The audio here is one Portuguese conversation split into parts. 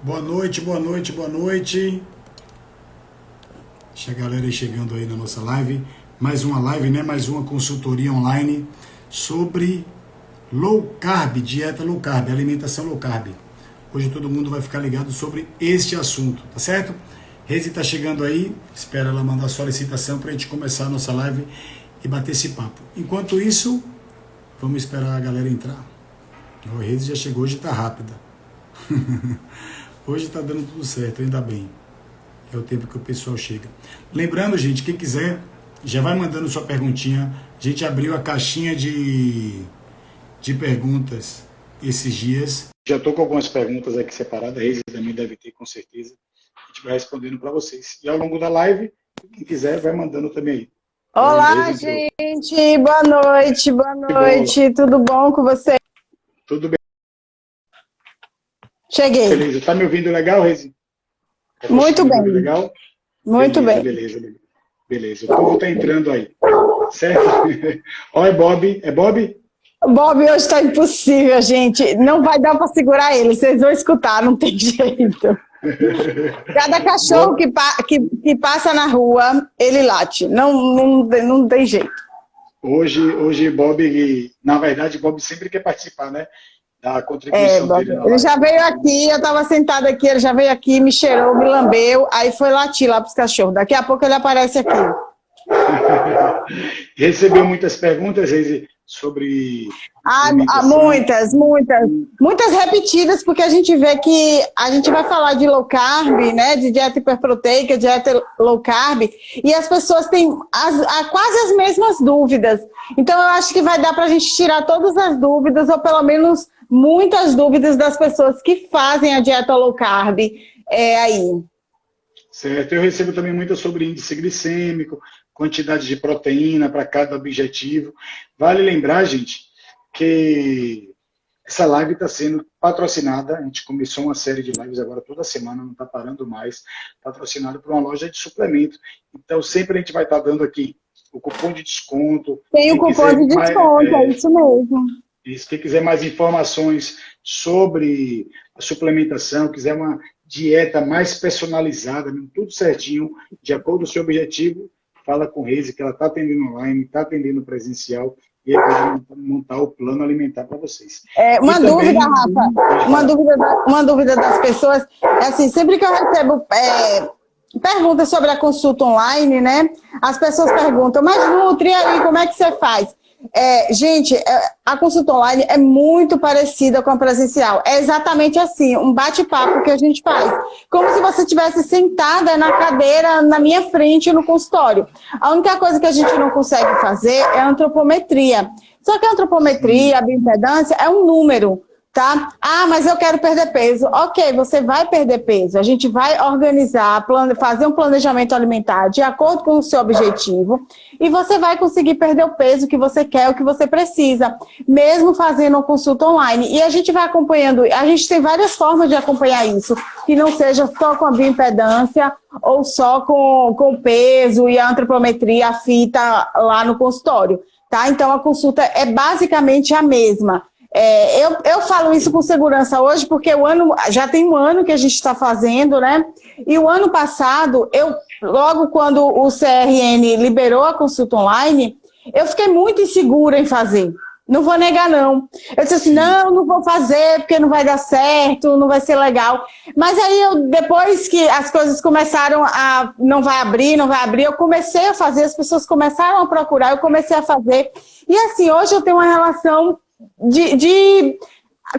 Boa noite, boa noite, boa noite. Deixa a galera aí chegando aí na nossa live. Mais uma live, né? Mais uma consultoria online sobre low carb, dieta low carb, alimentação low carb. Hoje todo mundo vai ficar ligado sobre este assunto, tá certo? Rezi tá chegando aí, espera ela mandar a solicitação para a gente começar a nossa live e bater esse papo. Enquanto isso, vamos esperar a galera entrar. O Rezi já chegou, hoje tá rápida. Hoje tá dando tudo certo, ainda bem. É o tempo que o pessoal chega. Lembrando, gente, quem quiser, já vai mandando sua perguntinha. A gente abriu a caixinha de perguntas esses dias. Já estou com algumas perguntas aqui separadas, a Reise também deve ter, com certeza. A gente vai respondendo para vocês. E ao longo da live, quem quiser, vai mandando também aí. Olá, gente. Boa noite, boa noite. Tudo bom com você? Tudo bem. Cheguei. Beleza. Tá me ouvindo legal, Reise? Muito bem. Legal? Muito beleza, bem. Beleza. Beleza. O povo tá entrando aí. Certo? Ó, é Bob. É Bob? Bob, hoje está impossível, gente. Não vai dar para segurar ele. Vocês vão escutar, não tem jeito. Cada cachorro que passa na rua, ele late. Não tem jeito. Hoje, Bob, na verdade, Bob sempre quer participar, né? Da contribuição dele na live. Ele já veio aqui, eu estava sentada aqui, ele já veio aqui, me cheirou, me lambeu, aí foi latir lá para os cachorros. Daqui a pouco ele aparece aqui. Recebeu muitas perguntas, Reise, sobre... Muitas repetidas, porque a gente vê que a gente vai falar de low carb, né, de dieta hiperproteica, dieta low carb, e as pessoas têm quase as mesmas dúvidas. Então, eu acho que vai dar para a gente tirar todas as dúvidas, ou pelo menos muitas dúvidas das pessoas que fazem a dieta low carb aí. Certo, eu recebo também muitas sobre índice glicêmico, quantidade de proteína para cada objetivo. Vale lembrar, gente, que essa live está sendo patrocinada, a gente começou uma série de lives agora toda semana, não está parando mais, patrocinado por uma loja de suplemento. Então, sempre a gente vai estar dando aqui o cupom de desconto. Tem o cupom de desconto, é isso mesmo. Isso, quem quiser mais informações sobre a suplementação, quiser uma dieta mais personalizada, tudo certinho, de acordo com o seu objetivo, fala com a Reise, que ela está atendendo online, está atendendo presencial, e aí pode montar o plano alimentar para vocês. Uma dúvida, Rafa, uma dúvida das pessoas, é assim, sempre que eu recebo perguntas sobre a consulta online, né, as pessoas perguntam, mas Nutri, aí, como é que você faz? Gente, a consulta online é muito parecida com a presencial. É exatamente assim, um bate-papo que a gente faz. Como se você estivesse sentada na cadeira na minha frente no consultório. A única coisa que a gente não consegue fazer é a antropometria. Só que a antropometria, a bioimpedância, é um número, tá? Ah, mas eu quero perder peso. Ok, você vai perder peso. A gente vai organizar, fazer um planejamento alimentar de acordo com o seu objetivo e você vai conseguir perder o peso que você quer, o que você precisa, mesmo fazendo uma consulta online. E a gente vai acompanhando, a gente tem várias formas de acompanhar isso, que não seja só com a bioimpedância ou só com o peso e a antropometria, a fita lá no consultório, tá? Então a consulta é basicamente a mesma. Eu falo isso com segurança hoje porque já tem um ano que a gente está fazendo, né? E o ano passado, logo quando o CRN liberou a consulta online, eu fiquei muito insegura em fazer. Não vou negar, não. Eu disse assim, não vou fazer porque não vai dar certo, não vai ser legal. Mas aí, depois que as coisas começaram a não vai abrir, eu comecei a fazer, as pessoas começaram a procurar, eu comecei a fazer. E assim, hoje eu tenho uma relação de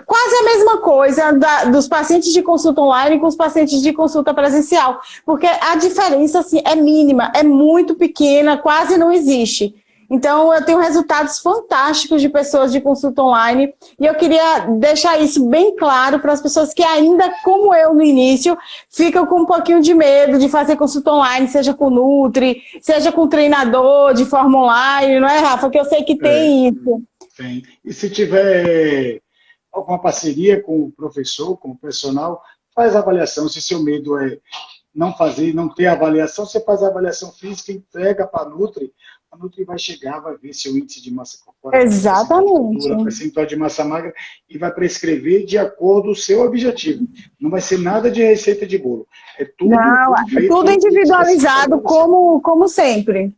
quase a mesma coisa dos pacientes de consulta online com os pacientes de consulta presencial, porque a diferença assim, é mínima, é muito pequena, quase não existe. Então, eu tenho resultados fantásticos de pessoas de consulta online e eu queria deixar isso bem claro para as pessoas que ainda, como eu no início, ficam com um pouquinho de medo de fazer consulta online, seja com Nutri, seja com treinador de forma online, não é, Rafa? Que eu sei que tem isso. Tem. E se tiver alguma parceria com o professor, com o personal, faz a avaliação. Se seu medo é não fazer, não ter avaliação, você faz a avaliação física, entrega para a Nutri, a Nutri vai chegar, vai ver seu índice de massa corpórea, Exatamente. percentual de massa magra e vai prescrever de acordo com o seu objetivo. Não vai ser nada de receita de bolo. É tudo, Não, tudo feito, tudo individualizado, como sempre.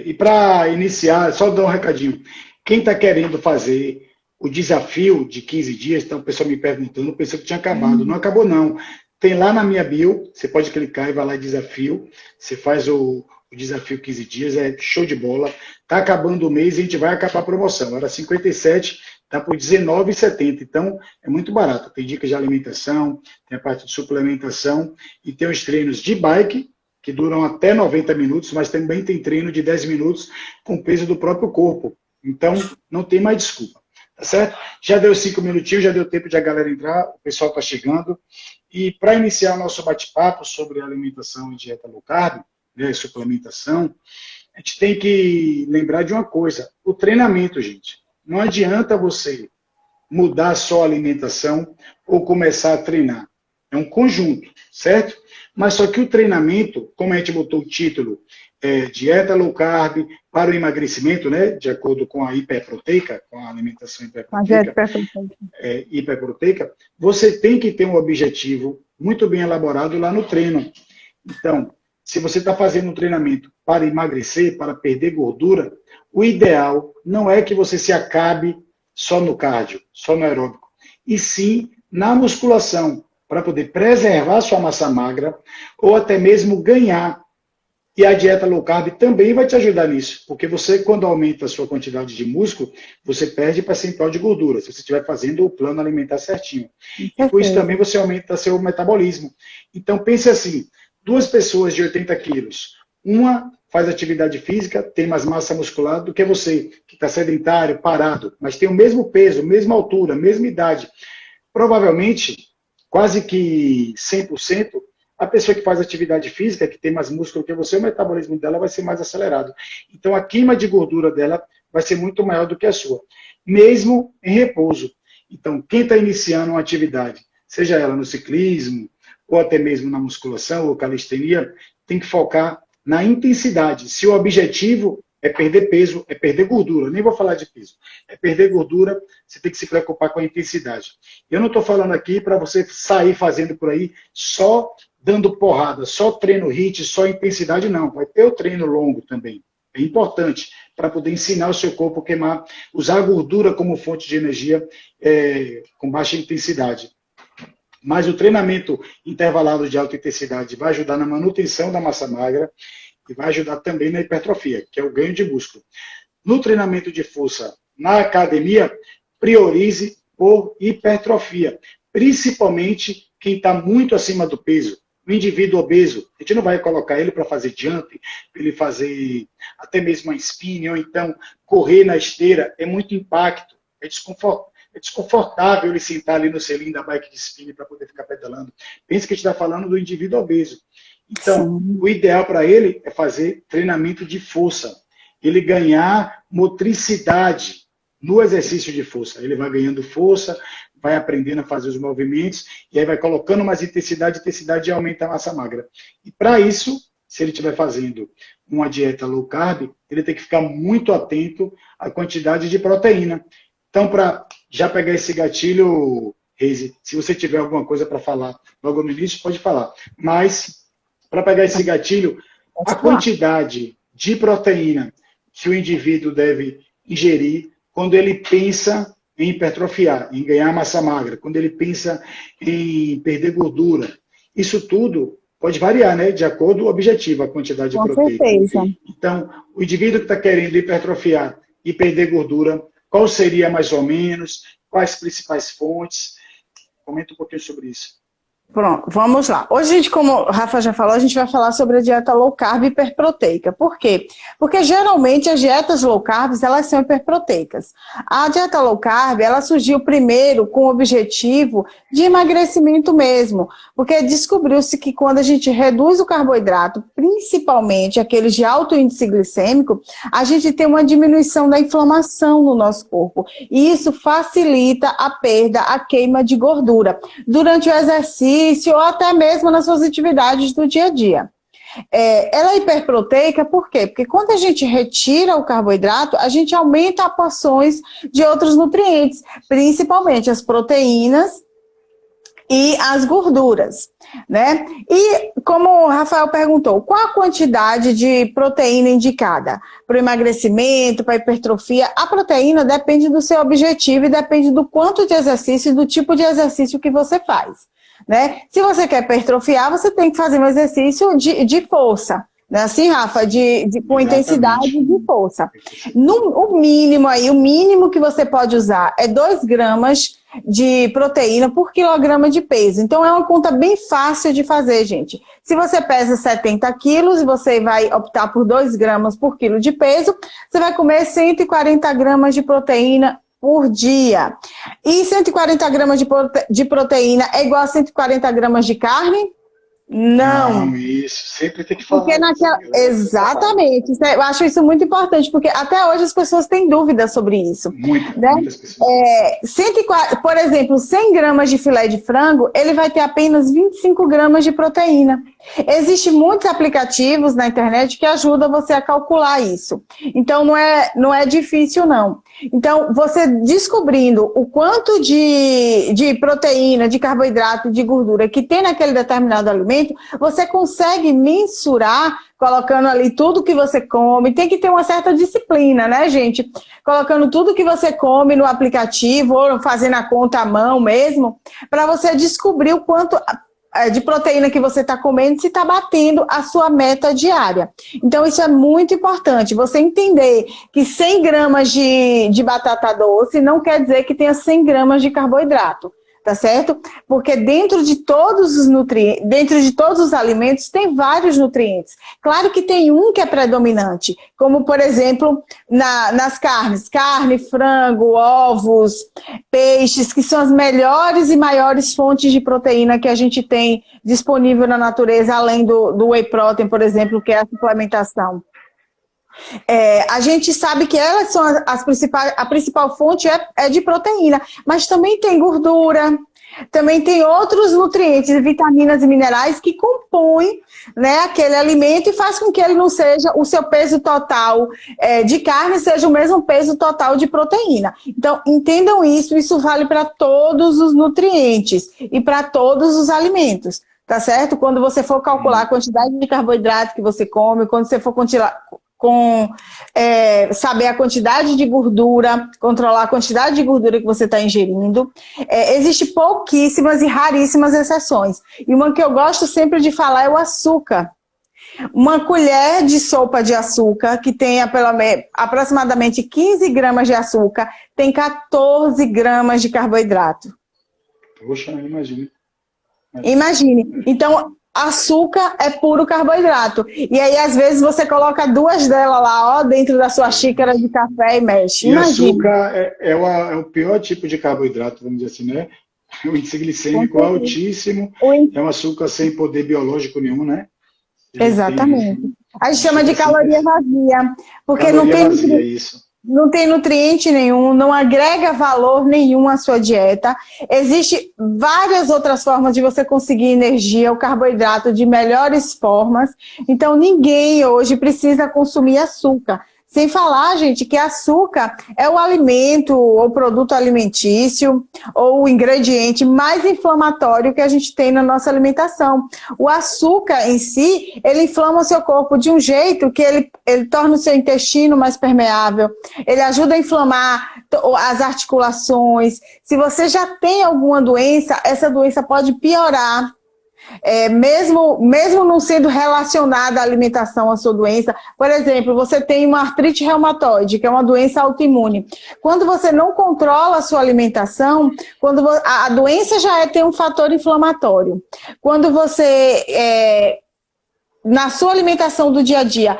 E para iniciar, só dar um recadinho. Quem está querendo fazer o desafio de 15 dias, então o pessoal me perguntando, pensou que tinha acabado. Não acabou, não. Tem lá na minha bio, você pode clicar e vai lá em desafio. Você faz o desafio 15 dias, é show de bola. Está acabando o mês e a gente vai acabar a promoção. Era 57, está por R$19,70. Então, é muito barato. Tem dicas de alimentação, tem a parte de suplementação e tem os treinos de bike, que duram até 90 minutos, mas também tem treino de 10 minutos com peso do próprio corpo. Então, não tem mais desculpa. Tá certo? Já deu 5 minutinhos, já deu tempo de a galera entrar, o pessoal está chegando. E para iniciar o nosso bate-papo sobre alimentação e dieta low carb, né, suplementação, a gente tem que lembrar de uma coisa: o treinamento, gente. Não adianta você mudar só a alimentação ou começar a treinar. É um conjunto, certo? Mas só que o treinamento, como a gente botou o título, dieta low carb para o emagrecimento, né, de acordo com a hiperproteica, com a alimentação hiperproteica, você tem que ter um objetivo muito bem elaborado lá no treino. Então, se você está fazendo um treinamento para emagrecer, para perder gordura, o ideal não é que você se acabe só no cardio, só no aeróbico, e sim na musculação, para poder preservar sua massa magra ou até mesmo ganhar. E a dieta low carb também vai te ajudar nisso, porque você, quando aumenta a sua quantidade de músculo, você perde percentual de gordura, se você estiver fazendo o plano alimentar certinho. E com isso também você aumenta seu metabolismo. Então pense assim, 2 pessoas de 80 quilos, uma faz atividade física, tem mais massa muscular do que você, que está sedentário, parado, mas tem o mesmo peso, mesma altura, mesma idade. Provavelmente, quase que 100%, a pessoa que faz atividade física, que tem mais músculo que você, o metabolismo dela vai ser mais acelerado. Então, a queima de gordura dela vai ser muito maior do que a sua, mesmo em repouso. Então, quem está iniciando uma atividade, seja ela no ciclismo, ou até mesmo na musculação ou calistenia, tem que focar na intensidade. Se o objetivo é perder peso, é perder gordura, nem vou falar de peso, é perder gordura, você tem que se preocupar com a intensidade. Eu não estou falando aqui para você sair fazendo por aí só dando porrada, só treino HIIT, só intensidade, não. Vai ter o treino longo também. É importante para poder ensinar o seu corpo a queimar, usar a gordura como fonte de energia com baixa intensidade. Mas o treinamento intervalado de alta intensidade vai ajudar na manutenção da massa magra e vai ajudar também na hipertrofia, que é o ganho de músculo. No treinamento de força na academia, priorize por hipertrofia, principalmente quem está muito acima do peso. O indivíduo obeso, a gente não vai colocar ele para fazer jump, para ele fazer até mesmo uma spinning, ou então correr na esteira, é muito impacto, é desconfortável ele sentar ali no selim da bike de spinning para poder ficar pedalando. Pensa que a gente está falando do indivíduo obeso. Então, o ideal para ele é fazer treinamento de força, ele ganhar motricidade no exercício de força. Ele vai ganhando força, vai aprendendo a fazer os movimentos, e aí vai colocando mais intensidade e aumenta a massa magra. E para isso, se ele estiver fazendo uma dieta low carb, ele tem que ficar muito atento à quantidade de proteína. Então, para já pegar esse gatilho, Reise, se você tiver alguma coisa para falar logo no início, pode falar. Mas, para pegar esse gatilho, a quantidade de proteína que o indivíduo deve ingerir quando ele pensa em hipertrofiar, em ganhar massa magra, quando ele pensa em perder gordura. Isso tudo pode variar, né, de acordo com o objetivo, a quantidade de proteína. Com certeza. Então, o indivíduo que está querendo hipertrofiar e perder gordura, qual seria mais ou menos, quais principais fontes? Comenta um pouquinho sobre isso. Pronto, vamos lá. Hoje, a gente, como o Rafa já falou, a gente vai falar sobre a dieta low carb hiperproteica. Por quê? Porque geralmente as dietas low carb, elas são hiperproteicas. A dieta low carb, ela surgiu primeiro com o objetivo de emagrecimento mesmo, porque descobriu-se que quando a gente reduz o carboidrato, principalmente aqueles de alto índice glicêmico, a gente tem uma diminuição da inflamação no nosso corpo. E isso facilita a perda, a queima de gordura durante o exercício ou até mesmo nas suas atividades do dia a dia. Ela é hiperproteica por quê? Porque quando a gente retira o carboidrato, a gente aumenta as porções de outros nutrientes, principalmente as proteínas e as gorduras, né? E como o Rafael perguntou, qual a quantidade de proteína indicada para o emagrecimento, para a hipertrofia? A proteína depende do seu objetivo e depende do quanto de exercício e do tipo de exercício que você faz, né? Se você quer hipertrofiar, você tem que fazer um exercício de força, né? Assim, Rafa, com intensidade de força. O mínimo que você pode usar é 2 gramas de proteína por quilograma de peso. Então, é uma conta bem fácil de fazer, gente. Se você pesa 70 quilos e você vai optar por 2 gramas por quilo de peso, você vai comer 140 gramas de proteína por dia. E 140 gramas de proteína é igual a 140 gramas de carne? Não, isso. Sempre tem que falar. Porque exatamente. Eu acho isso muito importante, porque até hoje as pessoas têm dúvidas sobre isso. Muitas pessoas. 104, por exemplo, 100 gramas de filé de frango, ele vai ter apenas 25 gramas de proteína. Existem muitos aplicativos na internet que ajudam você a calcular isso. Então, não é difícil, não. Então, você descobrindo o quanto de proteína, de carboidrato, de gordura que tem naquele determinado alimento, você consegue mensurar, colocando ali tudo que você come. Tem que ter uma certa disciplina, né, gente? Colocando tudo que você come no aplicativo ou fazendo a conta à mão mesmo, para você descobrir o quanto de proteína que você está comendo, se está batendo a sua meta diária. Então, isso é muito importante. Você entender que 100 gramas de batata doce não quer dizer que tenha 100 gramas de carboidrato. Tá certo? Porque dentro de todos os nutrientes, dentro de todos os alimentos, tem vários nutrientes. Claro que tem um que é predominante, como, por exemplo, nas carnes. Carne, frango, ovos, peixes, que são as melhores e maiores fontes de proteína que a gente tem disponível na natureza, além do whey protein, por exemplo, que é a suplementação. A gente sabe que elas são a principal fonte é de proteína, mas também tem gordura, também tem outros nutrientes, vitaminas e minerais que compõem, né, aquele alimento e faz com que ele não seja o seu peso total de carne, seja o mesmo peso total de proteína. Então, entendam isso vale para todos os nutrientes e para todos os alimentos. Tá certo? Quando você for calcular a quantidade de carboidrato que você come, quando você for saber a quantidade de gordura, controlar a quantidade de gordura que você está ingerindo. Existem pouquíssimas e raríssimas exceções. E uma que eu gosto sempre de falar é o açúcar. Uma colher de sopa de açúcar, que tem aproximadamente 15 gramas de açúcar, tem 14 gramas de carboidrato. Poxa, imagine. Imagine. Então, açúcar é puro carboidrato. E aí, às vezes, você coloca 2 delas lá, ó, dentro da sua xícara de café e mexe. E açúcar é o pior tipo de carboidrato, vamos dizer assim, né? O índice glicêmico altíssimo, é um açúcar sem poder biológico nenhum, né? Exatamente. A gente chama de caloria vazia, porque não tem nutriente nenhum, não agrega valor nenhum à sua dieta. Existem várias outras formas de você conseguir energia, o carboidrato de melhores formas. Então, ninguém hoje precisa consumir açúcar. Sem falar, gente, que açúcar é o alimento ou produto alimentício ou o ingrediente mais inflamatório que a gente tem na nossa alimentação. O açúcar em si, ele inflama o seu corpo de um jeito que ele torna o seu intestino mais permeável, ele ajuda a inflamar as articulações. Se você já tem alguma doença, essa doença pode piorar. Mesmo não sendo relacionada à alimentação à sua doença. Por exemplo, você tem uma artrite reumatoide, que é uma doença autoimune. Quando você não controla a sua alimentação, a doença já tem um fator inflamatório. Quando você, na sua alimentação do dia a dia,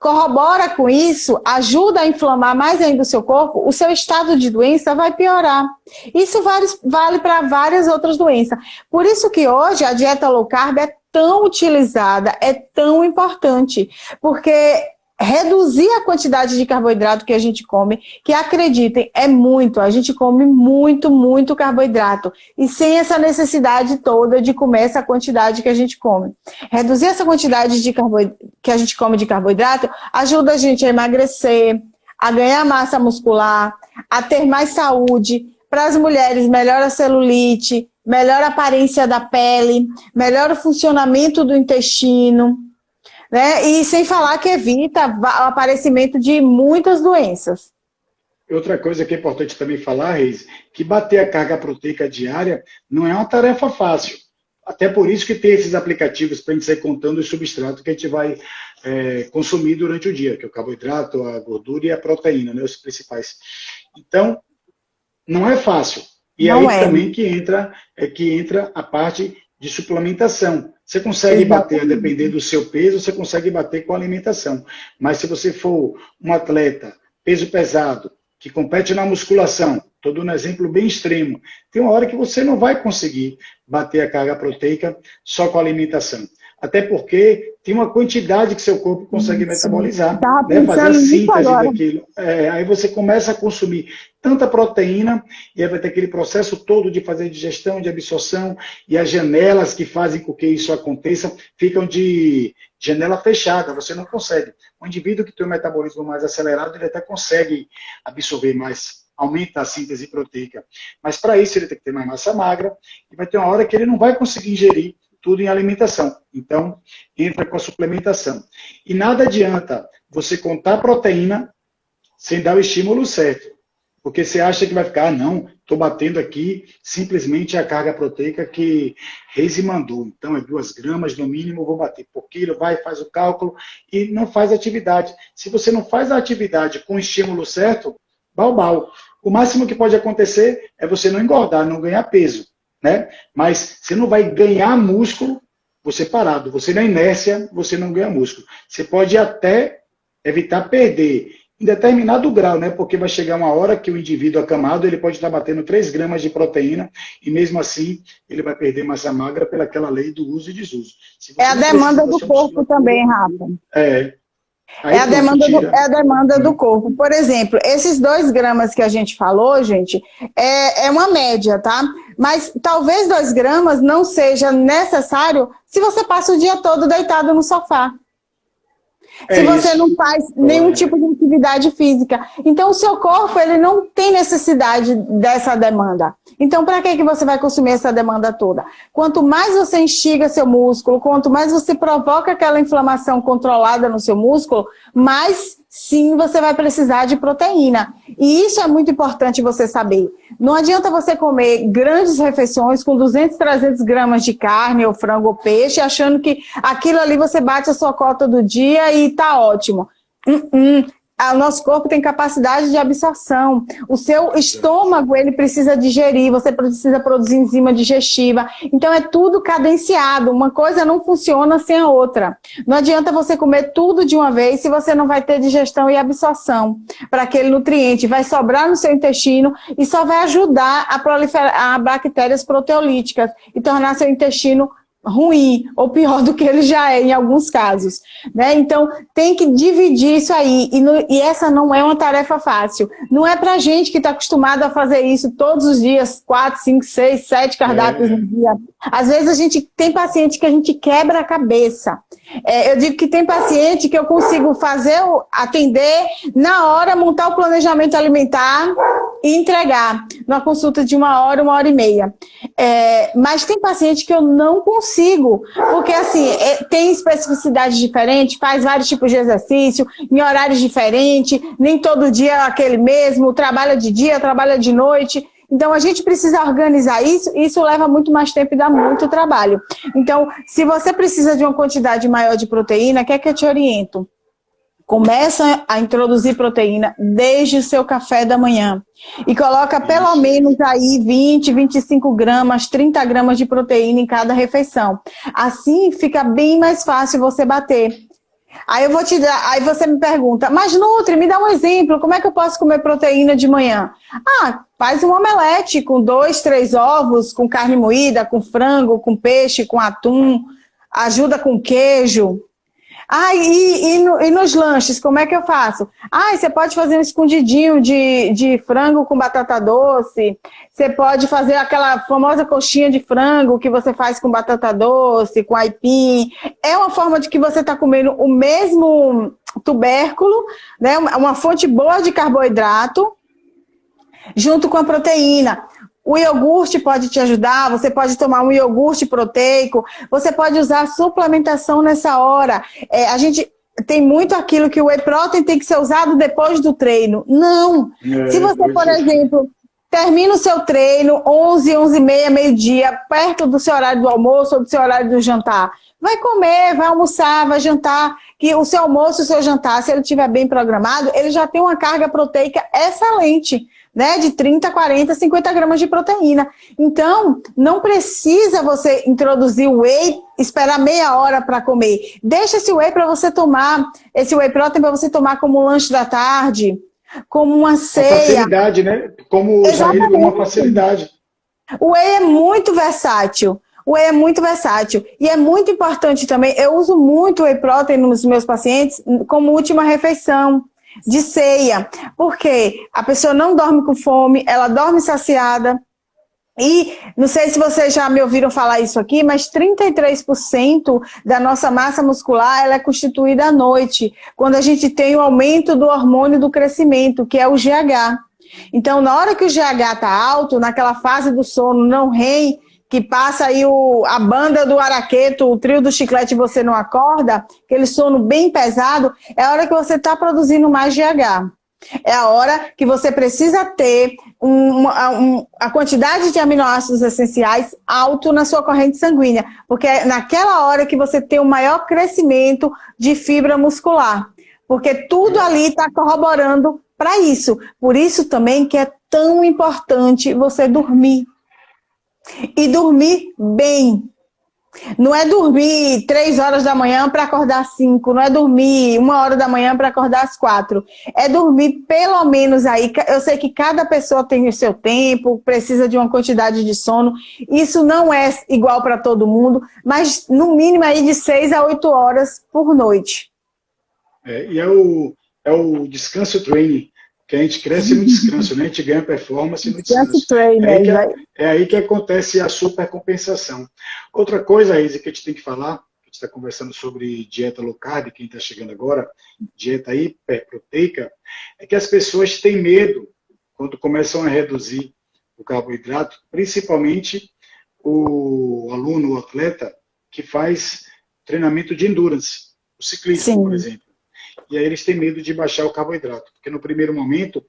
corrobora com isso, ajuda a inflamar mais ainda o seu corpo, o seu estado de doença vai piorar. Isso vale para várias outras doenças. Por isso que hoje a dieta low carb é tão utilizada, é tão importante, porque reduzir a quantidade de carboidrato que a gente come, que acreditem, é muito, a gente come muito, muito carboidrato, e sem essa necessidade toda de comer essa quantidade que a gente come. Reduzir essa quantidade que a gente come de carboidrato ajuda a gente a emagrecer, a ganhar massa muscular, a ter mais saúde. Para as mulheres, melhora a celulite, melhora a aparência da pele, melhora o funcionamento do intestino, né? E sem falar que evita o aparecimento de muitas doenças. Outra coisa que é importante também falar, Reis, que bater a carga proteica diária não é uma tarefa fácil. Até por isso que tem esses aplicativos para a gente sair contando o substrato que a gente vai consumir durante o dia, que é o carboidrato, a gordura e a proteína, né, os principais. Então, não é fácil. E não aí também que entra a parte de suplementação. Você consegue bater, a depender do seu peso, você consegue bater com a alimentação. Mas se você for um atleta, peso pesado, que compete na musculação, estou dando um exemplo bem extremo, tem uma hora que você não vai conseguir bater a carga proteica só com a alimentação. Até porque tem uma quantidade que seu corpo consegue metabolizar, né? Fazer a síntese daquilo. Aí você começa a consumir tanta proteína, e aí vai ter aquele processo todo de fazer digestão, de absorção, e as janelas que fazem com que isso aconteça ficam de janela fechada, você não consegue. O indivíduo que tem um metabolismo mais acelerado, ele até consegue absorver mais, aumenta a síntese proteica. Mas para isso ele tem que ter mais massa magra, e vai ter uma hora que ele não vai conseguir ingerir tudo em alimentação. Então, entra com a suplementação. E nada adianta você contar proteína sem dar o estímulo certo. Porque você acha que vai ficar, não, estou batendo aqui simplesmente a carga proteica que Reis mandou. Então, é 2 gramas no mínimo, vou bater por quilo, vai, faz o cálculo e não faz atividade. Se você não faz a atividade com o estímulo certo, bal. O máximo que pode acontecer é você não engordar, não ganhar peso, né? Mas você não vai ganhar músculo, você parado. Você na inércia, você não ganha músculo. Você pode até evitar perder em determinado grau, né? Porque vai chegar uma hora que o indivíduo acamado, ele pode estar batendo 3 gramas de proteína e mesmo assim ele vai perder massa magra pelaquela lei do uso e desuso. É a demanda do corpo também, Rafa. É a demanda do corpo. Por exemplo, esses 2 gramas que a gente falou, gente, é uma média, tá? Mas talvez 2 gramas não seja necessário se você passa o dia todo deitado no sofá. Se você não faz nenhum tipo de atividade física. Então, o seu corpo, ele não tem necessidade dessa demanda. Então, para que você vai consumir essa demanda toda? Quanto mais você instiga seu músculo, quanto mais você provoca aquela inflamação controlada no seu músculo, mais sim você vai precisar de proteína. E isso é muito importante você saber. Não adianta você comer grandes refeições com 200, 300 gramas de carne, ou frango, ou peixe, achando que aquilo ali você bate a sua cota do dia e tá ótimo. O nosso corpo tem capacidade de absorção. O seu estômago, ele precisa digerir, você precisa produzir enzima digestiva. Então, é tudo cadenciado. Uma coisa não funciona sem a outra. Não adianta você comer tudo de uma vez se você não vai ter digestão e absorção para aquele nutriente. Vai sobrar no seu intestino e só vai ajudar a proliferar bactérias proteolíticas e tornar seu intestino ruim, ou pior do que ele já é em alguns casos, né? Então tem que dividir isso aí, e essa não é uma tarefa fácil, não é pra gente que está acostumado a fazer isso todos os dias, 4, 5, 6, 7 cardápios no dia. Às vezes a gente tem paciente que a gente quebra a cabeça. Eu digo que tem paciente que eu consigo atender na hora, montar o planejamento alimentar e entregar numa consulta de 1 hora, 1h30. Mas tem paciente que eu não consigo, porque assim, tem especificidade diferente, faz vários tipos de exercício, em horários diferentes, nem todo dia é aquele mesmo, trabalha de dia, trabalha de noite. Então, a gente precisa organizar isso leva muito mais tempo e dá muito trabalho. Então, se você precisa de uma quantidade maior de proteína, o que é que eu te oriento? Começa a introduzir proteína desde o seu café da manhã. E coloca pelo menos aí 20, 25 gramas, 30 gramas de proteína em cada refeição. Assim, fica bem mais fácil você bater. Aí você me pergunta, mas Nutri, me dá um exemplo, como é que eu posso comer proteína de manhã? Faz um omelete com 2, 3 ovos, com carne moída, com frango, com peixe, com atum, ajuda com queijo. Ah, e nos lanches, como é que eu faço? Ah, você pode fazer um escondidinho de frango com batata doce. Você pode fazer aquela famosa coxinha de frango que você faz com batata doce, com aipim. É uma forma de que você está comendo o mesmo tubérculo, né? Uma fonte boa de carboidrato, junto com a proteína. O iogurte pode te ajudar, você pode tomar um iogurte proteico, você pode usar suplementação nessa hora. A gente tem muito aquilo que o whey protein tem que ser usado depois do treino. Não! Se você, por exemplo, termina o seu treino 11, 11h30, meio-dia, perto do seu horário do almoço ou do seu horário do jantar, vai comer, vai almoçar, vai jantar, que o seu almoço, o seu jantar, se ele estiver bem programado, ele já tem uma carga proteica excelente, né, de 30, 40, 50 gramas de proteína. Então, não precisa você introduzir o whey, esperar meia hora para comer. Deixa esse whey para você tomar, esse whey protein para você tomar como um lanche da tarde, como uma ceia. Uma facilidade, né? Como usar ele com uma facilidade. O whey é muito versátil. O whey é muito versátil. E é muito importante também, eu uso muito whey protein nos meus pacientes como última refeição de ceia, porque a pessoa não dorme com fome, ela dorme saciada. E não sei se vocês já me ouviram falar isso aqui, mas 33% da nossa massa muscular ela é constituída à noite, quando a gente tem o aumento do hormônio do crescimento, que é o GH. Então, na hora que o GH está alto, naquela fase do sono não REM, que passa aí a banda do araqueto, o trio do chiclete e você não acorda, aquele sono bem pesado, é a hora que você está produzindo mais GH. É a hora que você precisa ter a quantidade de aminoácidos essenciais alto na sua corrente sanguínea, porque é naquela hora que você tem o maior crescimento de fibra muscular, porque tudo ali está corroborando para isso. Por isso também que é tão importante você dormir. E dormir bem. Não é dormir 3 horas da manhã para acordar às 5, não é dormir 1 hora da manhã para acordar às 4. É dormir pelo menos aí. Eu sei que cada pessoa tem o seu tempo, precisa de uma quantidade de sono. Isso não é igual para todo mundo, mas no mínimo aí de 6 a 8 horas por noite. E é o descanso training. Que a gente cresce no descanso, né? A gente ganha performance no descanso. É aí que acontece a supercompensação. Outra coisa, Reise, que a gente tem que falar, a gente está conversando sobre dieta low carb, quem está chegando agora, dieta hiperproteica, é que as pessoas têm medo quando começam a reduzir o carboidrato, principalmente o aluno, o atleta, que faz treinamento de endurance, o ciclista, por exemplo. E aí eles têm medo de baixar o carboidrato, porque no primeiro momento,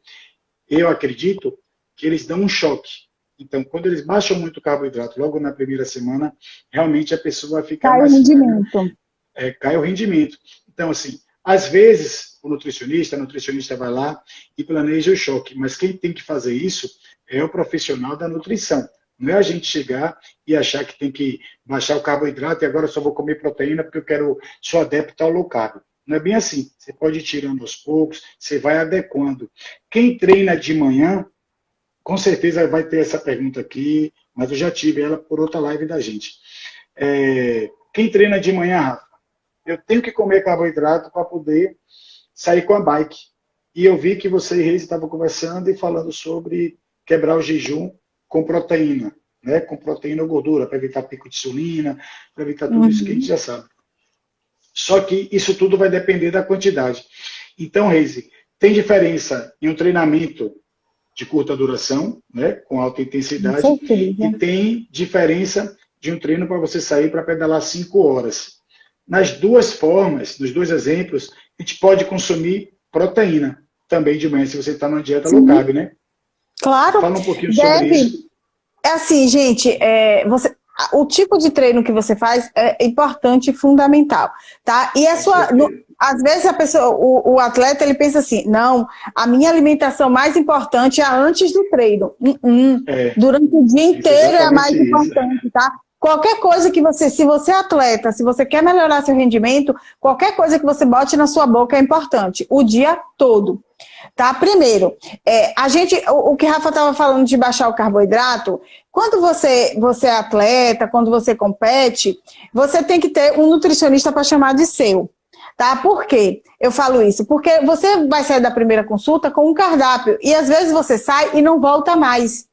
eu acredito que eles dão um choque. Então, quando eles baixam muito o carboidrato, logo na primeira semana, realmente a pessoa vai ficar mais... Cai o rendimento. Então, assim, às vezes, a nutricionista vai lá e planeja o choque, mas quem tem que fazer isso é o profissional da nutrição. Não é a gente chegar e achar que tem que baixar o carboidrato e agora eu só vou comer proteína porque sou adepto ao low carb. Não é bem assim. Você pode ir tirando aos poucos, você vai adequando. Quem treina de manhã, com certeza vai ter essa pergunta aqui, mas eu já tive ela por outra live da gente. Quem treina de manhã, Rafa, eu tenho que comer carboidrato para poder sair com a bike. E eu vi que você e Reis estavam conversando e falando sobre quebrar o jejum com proteína, né? Com proteína ou gordura, para evitar pico de insulina, para evitar tudo isso que a gente já sabe. Só que isso tudo vai depender da quantidade. Então, Reise, tem diferença em um treinamento de curta duração, né, com alta intensidade, e tem diferença de um treino para você sair para pedalar 5 horas. Nas duas formas, nos dois exemplos, a gente pode consumir proteína também de manhã, se você está numa dieta low carb, né? Claro. Fala um pouquinho sobre isso. É assim, gente, o tipo de treino que você faz é importante e fundamental, tá? E às vezes a pessoa, o atleta, ele pensa assim, não, a minha alimentação mais importante é antes do treino. Durante o dia inteiro é a mais importante, tá? Qualquer coisa que se você é atleta, se você quer melhorar seu rendimento, qualquer coisa que você bote na sua boca é importante, o dia todo. Tá? Primeiro, o que Rafa estava falando de baixar o carboidrato, quando você é atleta, quando você compete, você tem que ter um nutricionista para chamar de seu. tá? Por quê? Eu falo isso porque você vai sair da primeira consulta com um cardápio e às vezes você sai e não volta mais.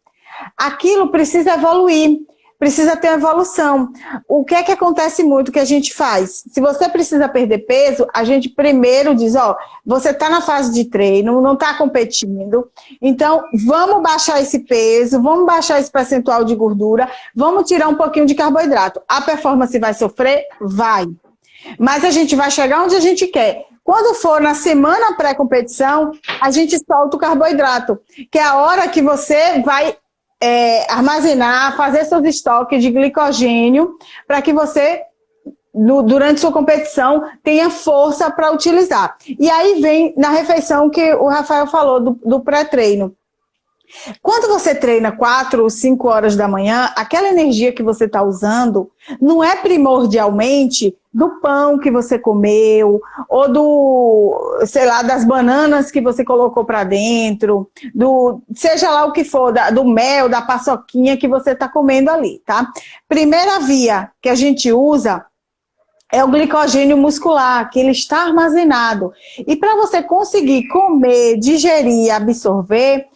Aquilo precisa evoluir, precisa ter evolução. O que é que acontece muito que a gente faz? Se você precisa perder peso, a gente primeiro diz, ó, você está na fase de treino, não está competindo, então vamos baixar esse peso, vamos baixar esse percentual de gordura, vamos tirar um pouquinho de carboidrato. A performance vai sofrer? Vai. Mas a gente vai chegar onde a gente quer. Quando for na semana pré-competição, a gente solta o carboidrato, que é a hora que você vai armazenar, fazer seus estoques de glicogênio, para que você, durante sua competição, tenha força para utilizar. E aí vem na refeição que o Rafael falou do pré-treino. Quando você treina 4 ou 5 horas da manhã, aquela energia que você está usando não é primordialmente do pão que você comeu, ou sei lá, das bananas que você colocou para dentro, seja lá o que for, do mel, da paçoquinha que você está comendo ali, tá? Primeira via que a gente usa é o glicogênio muscular, que ele está armazenado. E para você conseguir comer, digerir, absorver,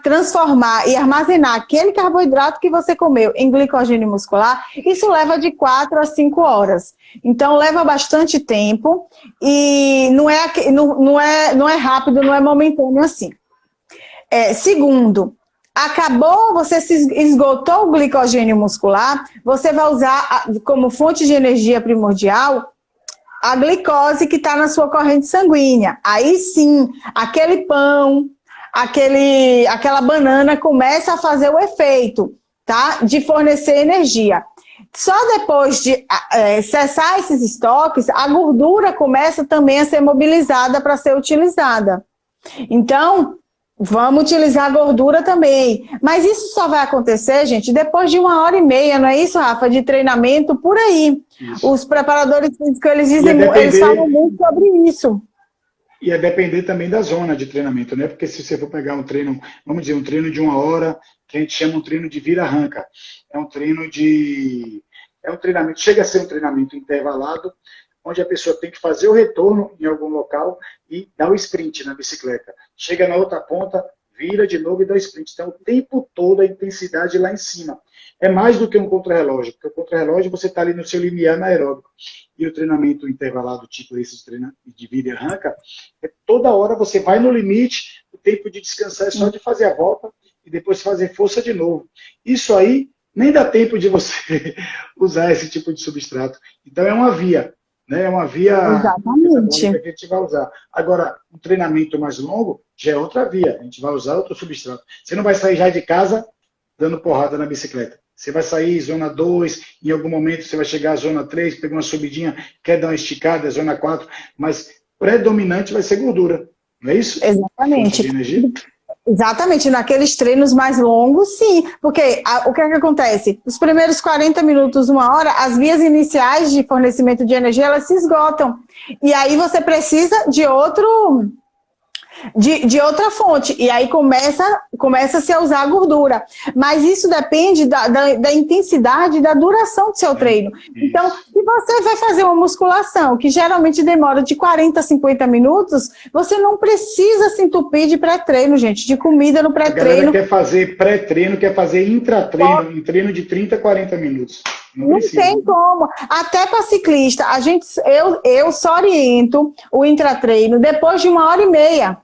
transformar e armazenar aquele carboidrato que você comeu em glicogênio muscular, isso leva de 4 a 5 horas. Então, leva bastante tempo e não é rápido, não é momentâneo assim. Segundo, você se esgotou o glicogênio muscular, você vai usar como fonte de energia primordial a glicose que está na sua corrente sanguínea. Aí sim, aquele pão, aquela banana começa a fazer o efeito, tá? De fornecer energia. Só depois de cessar esses estoques, a gordura começa também a ser mobilizada para ser utilizada. Então, vamos utilizar a gordura também. Mas isso só vai acontecer, gente, depois de 1h30, não é isso, Rafa? De treinamento por aí. Isso. Os preparadores físicos, eles falam muito sobre isso. E é depender também da zona de treinamento, né? Porque se você for pegar um treino, vamos dizer, um treino de 1 hora, que a gente chama um treino de vira-arranca. É um treinamento, chega a ser um treinamento intervalado, onde a pessoa tem que fazer o retorno em algum local e dar o sprint na bicicleta. Chega na outra ponta, vira de novo e dá o sprint. Então, o tempo todo a intensidade lá em cima. É mais do que um contrarrelógio, porque o contrarrelógio você está ali no seu limiar anaeróbico. E o treinamento intervalado, tipo esse de vira e arranca, toda hora você vai no limite, o tempo de descansar é só de fazer a volta e depois fazer força de novo. Isso aí nem dá tempo de você usar esse tipo de substrato. Então é uma via, né? É uma via que a gente vai usar. Agora, um treinamento mais longo já é outra via, a gente vai usar outro substrato. Você não vai sair já de casa dando porrada na bicicleta. Você vai sair zona 2, em algum momento você vai chegar à zona 3, pegar uma subidinha, quer dar uma esticada, zona 4, mas predominante vai ser gordura, não é isso? Exatamente. Exatamente, naqueles treinos mais longos, sim. Porque o que é que acontece? Os primeiros 40 minutos, 1 hora, as vias iniciais de fornecimento de energia, elas se esgotam. E aí você precisa de outra fonte, e aí começa-se a usar a gordura. Mas isso depende da intensidade e da duração do seu treino. Então, se você vai fazer uma musculação, que geralmente demora de 40 a 50 minutos, você não precisa se entupir de pré-treino, gente, de comida no pré-treino. A galera quer fazer pré-treino, quer fazer intratreino, em treino de 30 a 40 minutos. Não tem como. Até para ciclista, eu só oriento o intratreino depois de 1h30.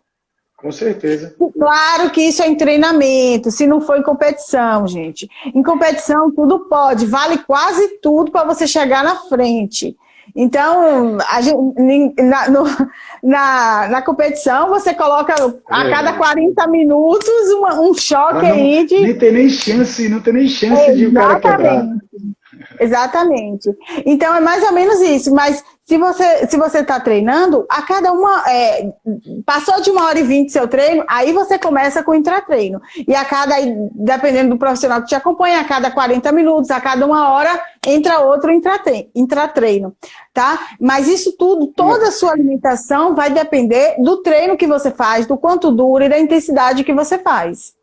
Com certeza. Claro que isso é em treinamento, se não for em competição, gente. Em competição tudo pode, vale quase tudo para você chegar na frente. Então, na competição, você coloca a cada 40 minutos um choque aí de... Não tem nem chance de o cara quebrar. Exatamente. Então, é mais ou menos isso. Mas se você está treinando, a cada passou de 1h20 seu treino, aí você começa com o intratreino. E dependendo do profissional que te acompanha, a cada 40 minutos, a cada 1 hora, entra outro intratreino. Tá? Mas isso tudo, toda a sua alimentação vai depender do treino que você faz, do quanto dura e da intensidade que você faz.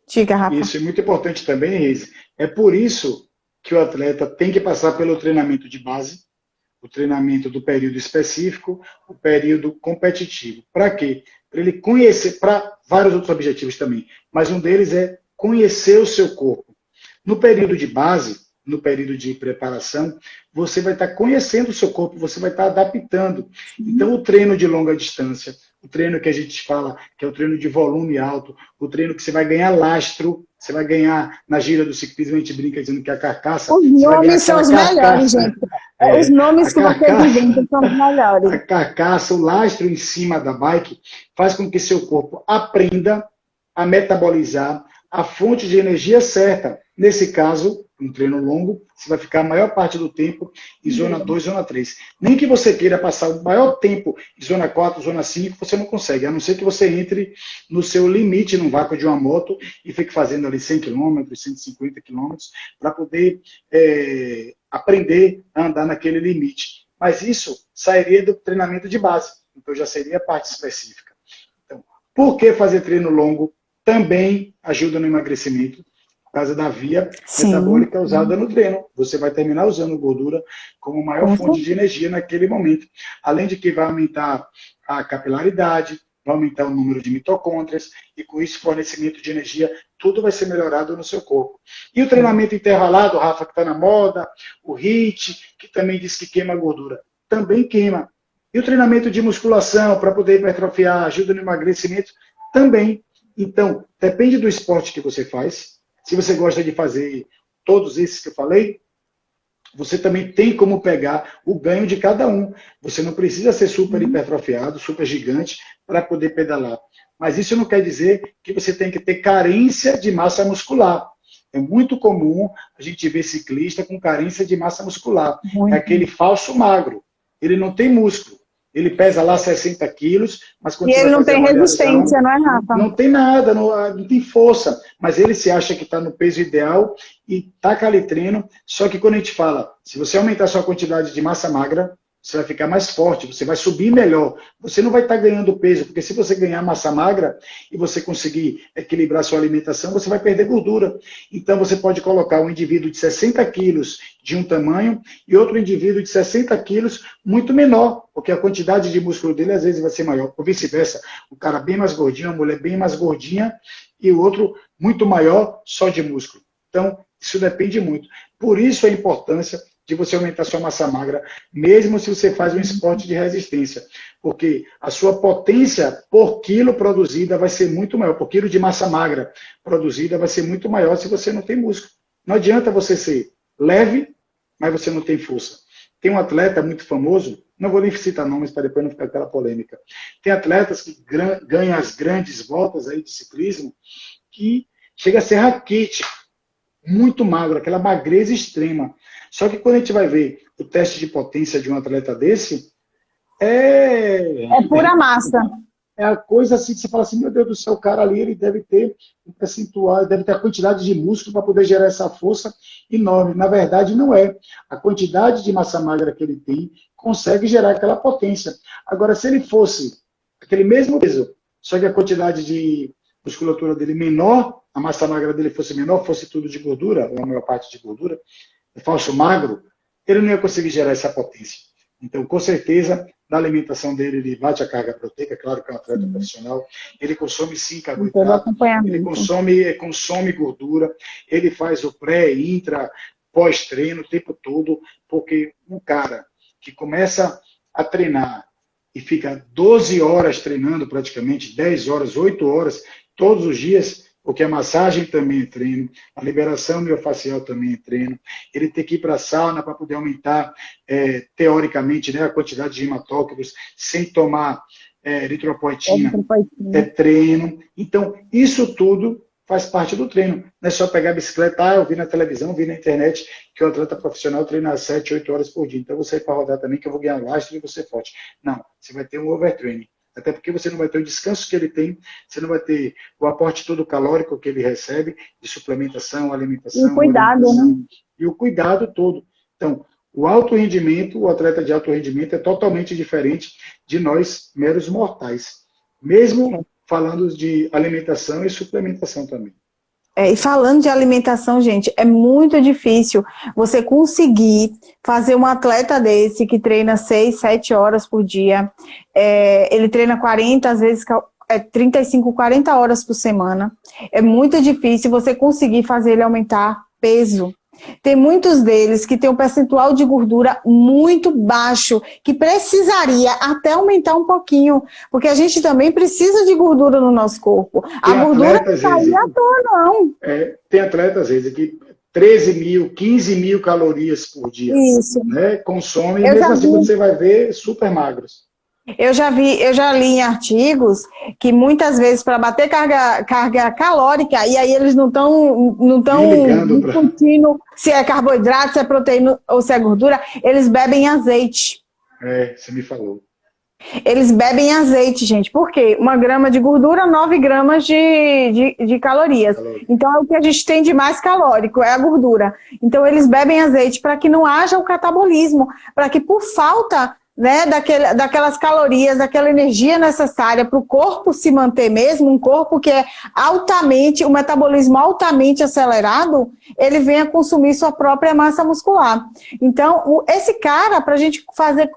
Diga, Rafa. Isso é muito importante também, Reis. É por isso que o atleta tem que passar pelo treinamento de base, o treinamento do período específico, o período competitivo. Para quê? Para ele conhecer, para vários outros objetivos também, mas um deles é conhecer o seu corpo. No período de base, no período de preparação, você vai estar conhecendo o seu corpo, você vai estar adaptando. Então, o treino de longa distância, o treino que a gente fala, que é o treino de volume alto, o treino que você vai ganhar lastro, você vai ganhar, na gíria do ciclismo, a gente brinca dizendo que é a carcaça. Os nomes são os melhores, gente. Os nomes que você inventa são os melhores. A carcaça, o lastro em cima da bike, faz com que seu corpo aprenda a metabolizar a fonte de energia certa. Nesse caso, um treino longo, você vai ficar a maior parte do tempo em zona 2, zona 3. Nem que você queira passar o maior tempo em zona 4, zona 5, você não consegue, a não ser que você entre no seu limite, no vácuo de uma moto, e fique fazendo ali 100 km, 150 km, para poder aprender a andar naquele limite. Mas isso sairia do treinamento de base, então já seria a parte específica. Então, por que fazer treino longo? Também ajuda no emagrecimento, por causa da via metabólica usada no treino. Você vai terminar usando gordura como maior fonte de energia naquele momento. Além de que vai aumentar a capilaridade, vai aumentar o número de mitocôndrias, e com isso o fornecimento de energia, tudo vai ser melhorado no seu corpo. E o treinamento intervalado, Rafa, que está na moda, o HIIT, que também diz que queima gordura, também queima. E o treinamento de musculação, para poder hipertrofiar, ajuda no emagrecimento, também. Então, depende do esporte que você faz. Se você gosta de fazer todos esses que eu falei, você também tem como pegar o ganho de cada um. Você não precisa ser super hipertrofiado, super gigante, para poder pedalar. Mas isso não quer dizer que você tem que ter carência de massa muscular. É muito comum a gente ver ciclista com carência de massa muscular. É aquele falso magro. Ele não tem músculo. Ele pesa lá 60 quilos, mas quando e ele não tem resistência, não é, Rafa? Não tem nada, não tem força, mas ele se acha que está no peso ideal e taca ali treino, só que quando a gente fala, se você aumentar a sua quantidade de massa magra, você vai ficar mais forte, você vai subir melhor, você não vai estar ganhando peso, porque se você ganhar massa magra e você conseguir equilibrar sua alimentação, você vai perder gordura. Então você pode colocar um indivíduo de 60 quilos de um tamanho e outro indivíduo de 60 quilos muito menor, porque a quantidade de músculo dele às vezes vai ser maior, ou vice-versa, o cara bem mais gordinho, a mulher bem mais gordinha e o outro muito maior só de músculo. Então isso depende muito. Por isso a importância de você aumentar sua massa magra, mesmo se você faz um esporte de resistência. Porque a sua potência por quilo produzida vai ser muito maior, por quilo de massa magra produzida vai ser muito maior se você não tem músculo. Não adianta você ser leve, mas você não tem força. Tem um atleta muito famoso, não vou nem citar nomes para depois não ficar aquela polêmica. Tem atletas que ganham as grandes voltas aí de ciclismo que chega a ser raquítico, muito magro, aquela magreza extrema. Só que quando a gente vai ver o teste de potência de um atleta desse, é pura massa. É a coisa assim que você fala assim, meu Deus do céu, o cara ali ele deve ter um percentual, deve ter a quantidade de músculo para poder gerar essa força enorme. Na verdade, não é. A quantidade de massa magra que ele tem consegue gerar aquela potência. Agora, se ele fosse aquele mesmo peso, só que a quantidade de musculatura dele menor, a massa magra dele fosse menor, fosse tudo de gordura, ou a maior parte de gordura, falso magro, ele não ia conseguir gerar essa potência. Então, com certeza, na alimentação dele, ele bate a carga proteica, claro que é um atleta profissional, ele consome sim carboidrato, ele consome gordura, ele faz o pré, intra, pós-treino o tempo todo, porque um cara que começa a treinar e fica 12 horas treinando praticamente, 10 horas, 8 horas, todos os dias, porque a massagem também é treino, a liberação miofascial também é treino, ele tem que ir para a sauna para poder aumentar, teoricamente, né, a quantidade de hematócritos, sem tomar eritropoetina, é treino. Então, isso tudo faz parte do treino. Não é só pegar a bicicleta, eu vi na televisão, vi na internet que o atleta profissional treina 7, 8 horas por dia, então eu vou sair para rodar também que eu vou ganhar lastro e vou ser forte. Não, você vai ter um overtraining. Até porque você não vai ter o descanso que ele tem, você não vai ter o aporte todo calórico que ele recebe, de suplementação, alimentação. E o cuidado, né? E o cuidado todo. Então, o alto rendimento, o atleta de alto rendimento é totalmente diferente de nós, meros mortais. Mesmo falando de alimentação e suplementação também. E falando de alimentação, gente, é muito difícil você conseguir fazer um atleta desse que treina 6, 7 horas por dia, ele treina 40, às vezes 35, 40 horas por semana. É muito difícil você conseguir fazer ele aumentar peso. Tem muitos deles que têm um percentual de gordura muito baixo, que precisaria até aumentar um pouquinho, porque a gente também precisa de gordura no nosso corpo. A gordura não está aí à toa, não. Tem atletas, às vezes, que 13 mil, 15 mil calorias por dia. Isso. Né? Consome, e mesmo assim você vai ver super magros. Eu já li em artigos que muitas vezes para bater carga calórica, e aí eles não estão discutindo se é carboidrato, se é proteína ou se é gordura, eles bebem azeite. Você me falou. Eles bebem azeite, gente. Por quê? 1 grama de gordura, 9 gramas de calorias. Então, é o que a gente tem de mais calórico, é a gordura. Então, eles bebem azeite para que não haja o catabolismo, para que por falta, né, daquelas calorias, daquela energia necessária para o corpo se manter mesmo, um corpo que é o metabolismo altamente acelerado, ele venha consumir sua própria massa muscular. Então, esse cara, para a gente fazer...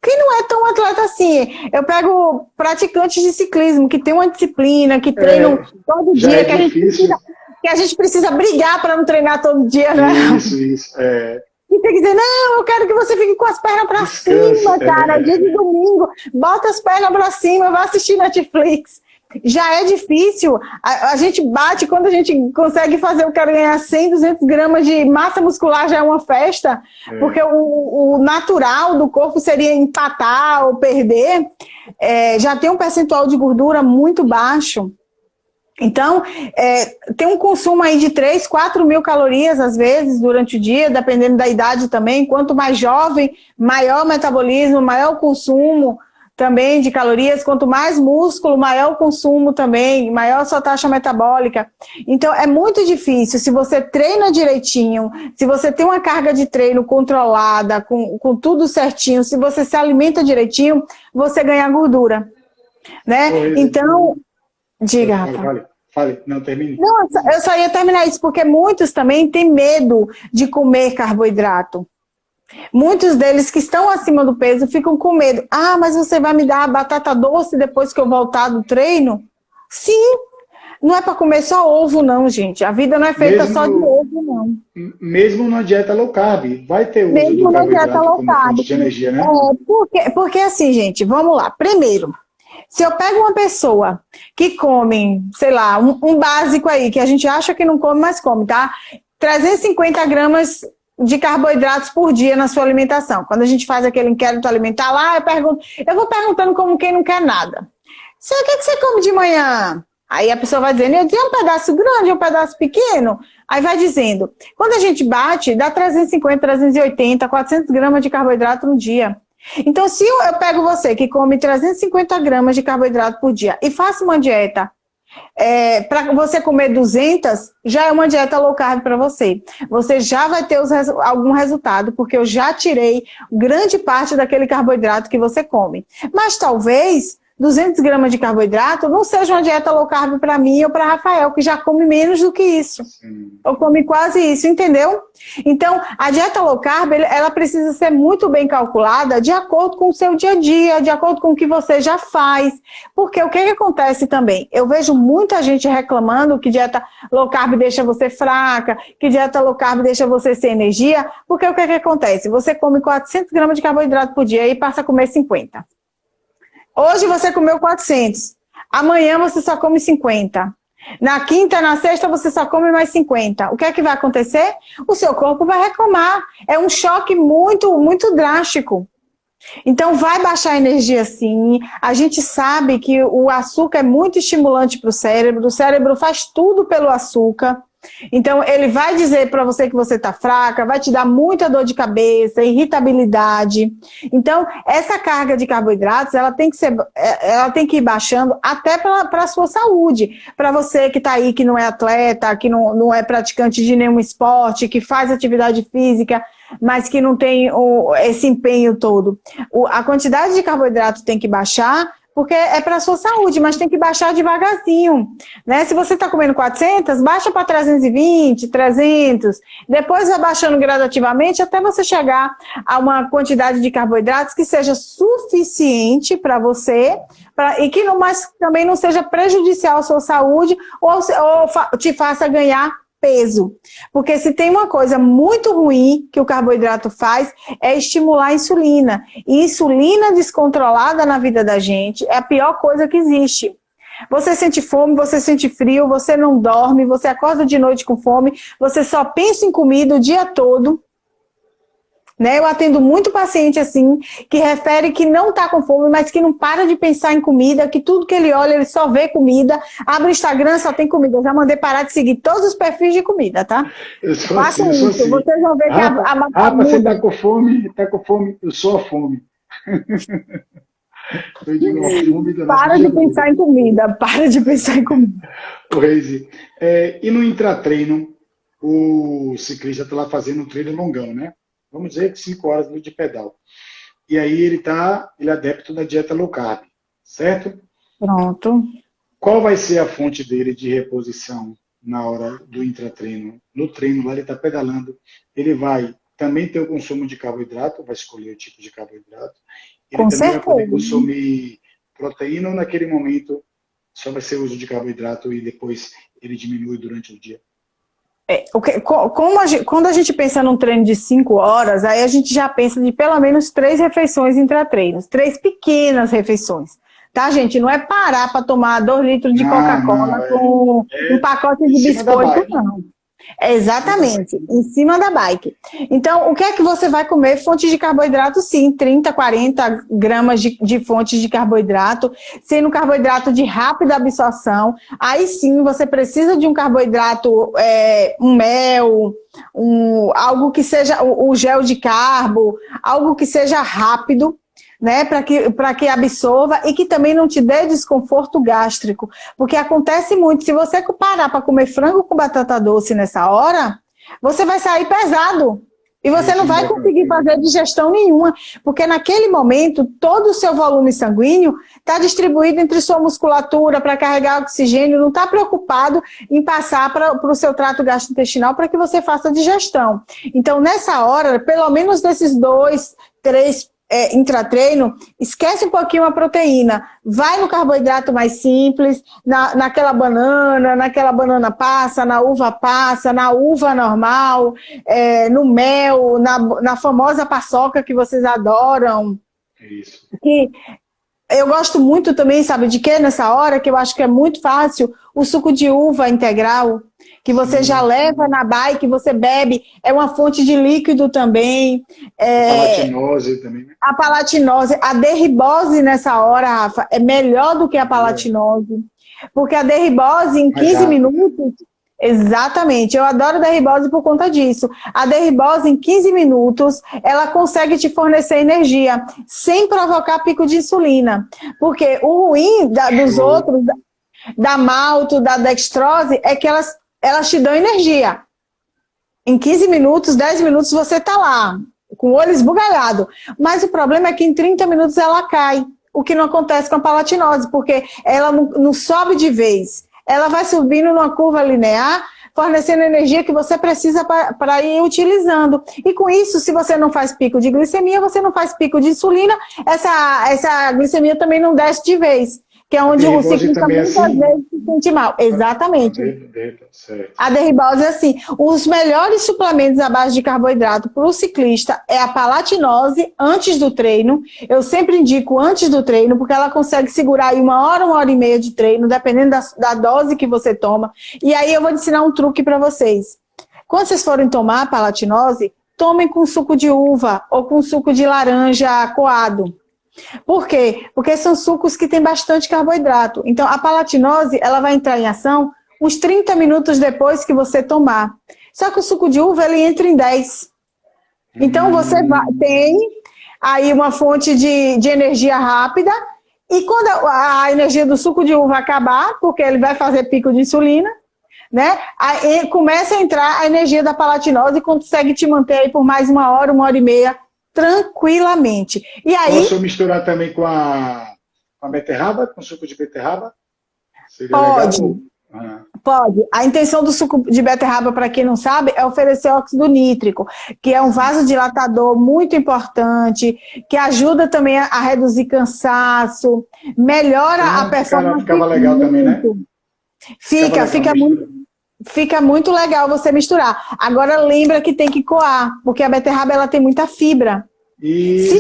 Quem não é tão atleta assim, eu pego praticantes de ciclismo, que tem uma disciplina, que treinam todo dia, que a gente precisa brigar para não treinar todo dia, né? Isso. E tem que dizer, não, eu quero que você fique com as pernas para cima, cara, dia de domingo, bota as pernas para cima, vai assistir Netflix. Já é difícil, a gente bate quando a gente consegue fazer o cara ganhar 100, 200 gramas de massa muscular, já é uma festa, porque o natural do corpo seria empatar ou perder, já tem um percentual de gordura muito baixo. Então, tem um consumo aí de 3, 4 mil calorias, às vezes, durante o dia, dependendo da idade também. Quanto mais jovem, maior o metabolismo, maior o consumo também de calorias. Quanto mais músculo, maior o consumo também, maior a sua taxa metabólica. Então, é muito difícil. Se você treina direitinho, se você tem uma carga de treino controlada, com tudo certinho, se você se alimenta direitinho, você ganha gordura, né? Então... Diga, Rafa. Fale. Não, termine. Não, eu só ia terminar isso, porque muitos também têm medo de comer carboidrato. Muitos deles que estão acima do peso ficam com medo. Ah, mas você vai me dar a batata doce depois que eu voltar do treino? Sim, não é para comer só ovo, não, gente. A vida não é feita só de ovo, não. Mesmo numa dieta low carb, vai ter uso mesmo do carboidrato como fonte de energia, né? Porque assim, gente, vamos lá. Primeiro, se eu pego uma pessoa que come, sei lá, um básico aí, que a gente acha que não come, mas come, tá? 350 gramas de carboidratos por dia na sua alimentação. Quando a gente faz aquele inquérito alimentar lá, eu vou perguntando como quem não quer nada. O que você come de manhã? Aí a pessoa vai dizendo, eu dizia um pedaço grande, um pedaço pequeno. Aí vai dizendo, quando a gente bate, dá 350, 380, 400 gramas de carboidrato no dia. Então, se eu pego você que come 350 gramas de carboidrato por dia e faço uma dieta para você comer 200, já é uma dieta low carb para você. Você já vai ter algum resultado, porque eu já tirei grande parte daquele carboidrato que você come. Mas talvez 200 gramas de carboidrato não seja uma dieta low carb para mim ou para Rafael, que já come menos do que isso. Ou come quase isso, entendeu? Então, a dieta low carb, ela precisa ser muito bem calculada de acordo com o seu dia a dia, de acordo com o que você já faz. Porque o que acontece também? Eu vejo muita gente reclamando que dieta low carb deixa você fraca, que dieta low carb deixa você sem energia, porque o que acontece? Você come 400 gramas de carboidrato por dia e passa a comer 50. Hoje você comeu 400, amanhã você só come 50. Na quinta, na sexta, você só come mais 50. O que é que vai acontecer? O seu corpo vai reclamar. É um choque muito, muito drástico. Então, vai baixar a energia sim. A gente sabe que o açúcar é muito estimulante para o cérebro faz tudo pelo açúcar. Então, ele vai dizer para você que você está fraca, vai te dar muita dor de cabeça, irritabilidade. Então, essa carga de carboidratos, ela tem que ir baixando até para a sua saúde. Para você que está aí, que não é atleta, que não é praticante de nenhum esporte, que faz atividade física, mas que não tem esse empenho todo. A quantidade de carboidrato tem que baixar porque é para a sua saúde, mas tem que baixar devagarzinho, né? Se você está comendo 400, baixa para 320, 300, depois vai baixando gradativamente até você chegar a uma quantidade de carboidratos que seja suficiente para você, e que mas também não seja prejudicial à sua saúde ou te faça ganhar peso. Porque se tem uma coisa muito ruim que o carboidrato faz, é estimular a insulina. E insulina descontrolada na vida da gente é a pior coisa que existe. Você sente fome, você sente frio, você não dorme, você acorda de noite com fome, você só pensa em comida o dia todo. Né? Eu atendo muito paciente assim, que refere que não está com fome, mas que não para de pensar em comida, que tudo que ele olha, ele só vê comida, abre o Instagram, só tem comida. Eu já mandei parar de seguir todos os perfis de comida, tá? Façam isso, assim. Vocês vão ver que você está com fome, eu sou a fome. Para de pensar em comida, para de pensar em comida. Reise, e no intratreino, o ciclista está lá fazendo um treino longão, né? Vamos dizer que 5 horas de pedal. E aí ele é adepto da dieta low carb, certo? Pronto. Qual vai ser a fonte dele de reposição na hora do intratreino? No treino lá ele está pedalando, ele vai também ter o consumo de carboidrato, vai escolher o tipo de carboidrato. Ele Com também certeza. vai poder consumir proteína ou naquele momento só vai ser uso de carboidrato e depois ele diminui durante o dia. Quando a gente pensa num treino de 5 horas, aí a gente já pensa de pelo menos 3 refeições intratreinos, 3 pequenas refeições. Tá, gente? Não é parar para tomar 2 litros de Coca-Cola com um pacote de biscoito, não. É exatamente, em cima da bike. Então, o que é que você vai comer? Fontes de carboidrato, sim, 30, 40 gramas de fontes de carboidrato, sendo carboidrato de rápida absorção. Aí sim, você precisa de um carboidrato, um mel, algo que seja o gel de carbo, algo que seja rápido, né, para que absorva e que também não te dê desconforto gástrico. Porque acontece muito, se você parar para comer frango com batata doce nessa hora, você vai sair pesado. E você não vai conseguir fazer digestão nenhuma, porque naquele momento todo o seu volume sanguíneo está distribuído entre sua musculatura para carregar oxigênio, não está preocupado em passar para o seu trato gastrointestinal para que você faça digestão. Então, nessa hora, pelo menos nesses 2, 3 intratreino, esquece um pouquinho a proteína, vai no carboidrato mais simples, naquela banana passa, na uva normal, no mel, na famosa paçoca que vocês adoram. Isso. E eu gosto muito também, sabe de quê? Nessa hora, que eu acho que é muito fácil, o suco de uva integral, que você já leva na bike, você bebe, é uma fonte de líquido também. A palatinose também, né? A palatinose, a derribose nessa hora, Rafa, é melhor do que a palatinose. Porque a derribose em 15 minutos... Exatamente, eu adoro a derribose por conta disso. A derribose em 15 minutos, ela consegue te fornecer energia, sem provocar pico de insulina. Porque o ruim dos outros, da malto, da dextrose, é que elas te dão energia. Em 15 minutos, 10 minutos você tá lá, com o olho esbugalhado. Mas o problema é que em 30 minutos ela cai. O que não acontece com a palatinose, porque ela não sobe de vez. Ela vai subindo numa curva linear, fornecendo energia que você precisa para ir utilizando. E com isso, se você não faz pico de glicemia, você não faz pico de insulina, essa glicemia também não desce de vez. Que é onde o ciclista muitas vezes se sente mal. Exatamente. A derribose é assim. Os melhores suplementos à base de carboidrato para o ciclista é a palatinose antes do treino. Eu sempre indico antes do treino, porque ela consegue segurar aí 1 hora, 1h30 de treino, dependendo da dose que você toma. E aí eu vou ensinar um truque para vocês. Quando vocês forem tomar a palatinose, tomem com suco de uva ou com suco de laranja coado. Por quê? Porque são sucos que têm bastante carboidrato. Então, a palatinose, ela vai entrar em ação uns 30 minutos depois que você tomar. Só que o suco de uva, ele entra em 10. Então, você tem aí uma fonte de energia rápida, e quando a energia do suco de uva acabar, porque ele vai fazer pico de insulina, né? Aí começa a entrar a energia da palatinose e consegue te manter aí por mais 1 hora, 1h30, tranquilamente. E aí, posso misturar também com a Com a beterraba, com suco de beterraba? Seria Pode. legal? Ah, Pode. A intenção do suco de beterraba, para quem não sabe, é oferecer óxido nítrico, que é um vasodilatador muito importante, que ajuda também a reduzir cansaço, melhora a performance. ficava legal também, né? Fica muito legal você misturar. Agora lembra que tem que coar, porque a beterraba ela tem muita fibra. Isso.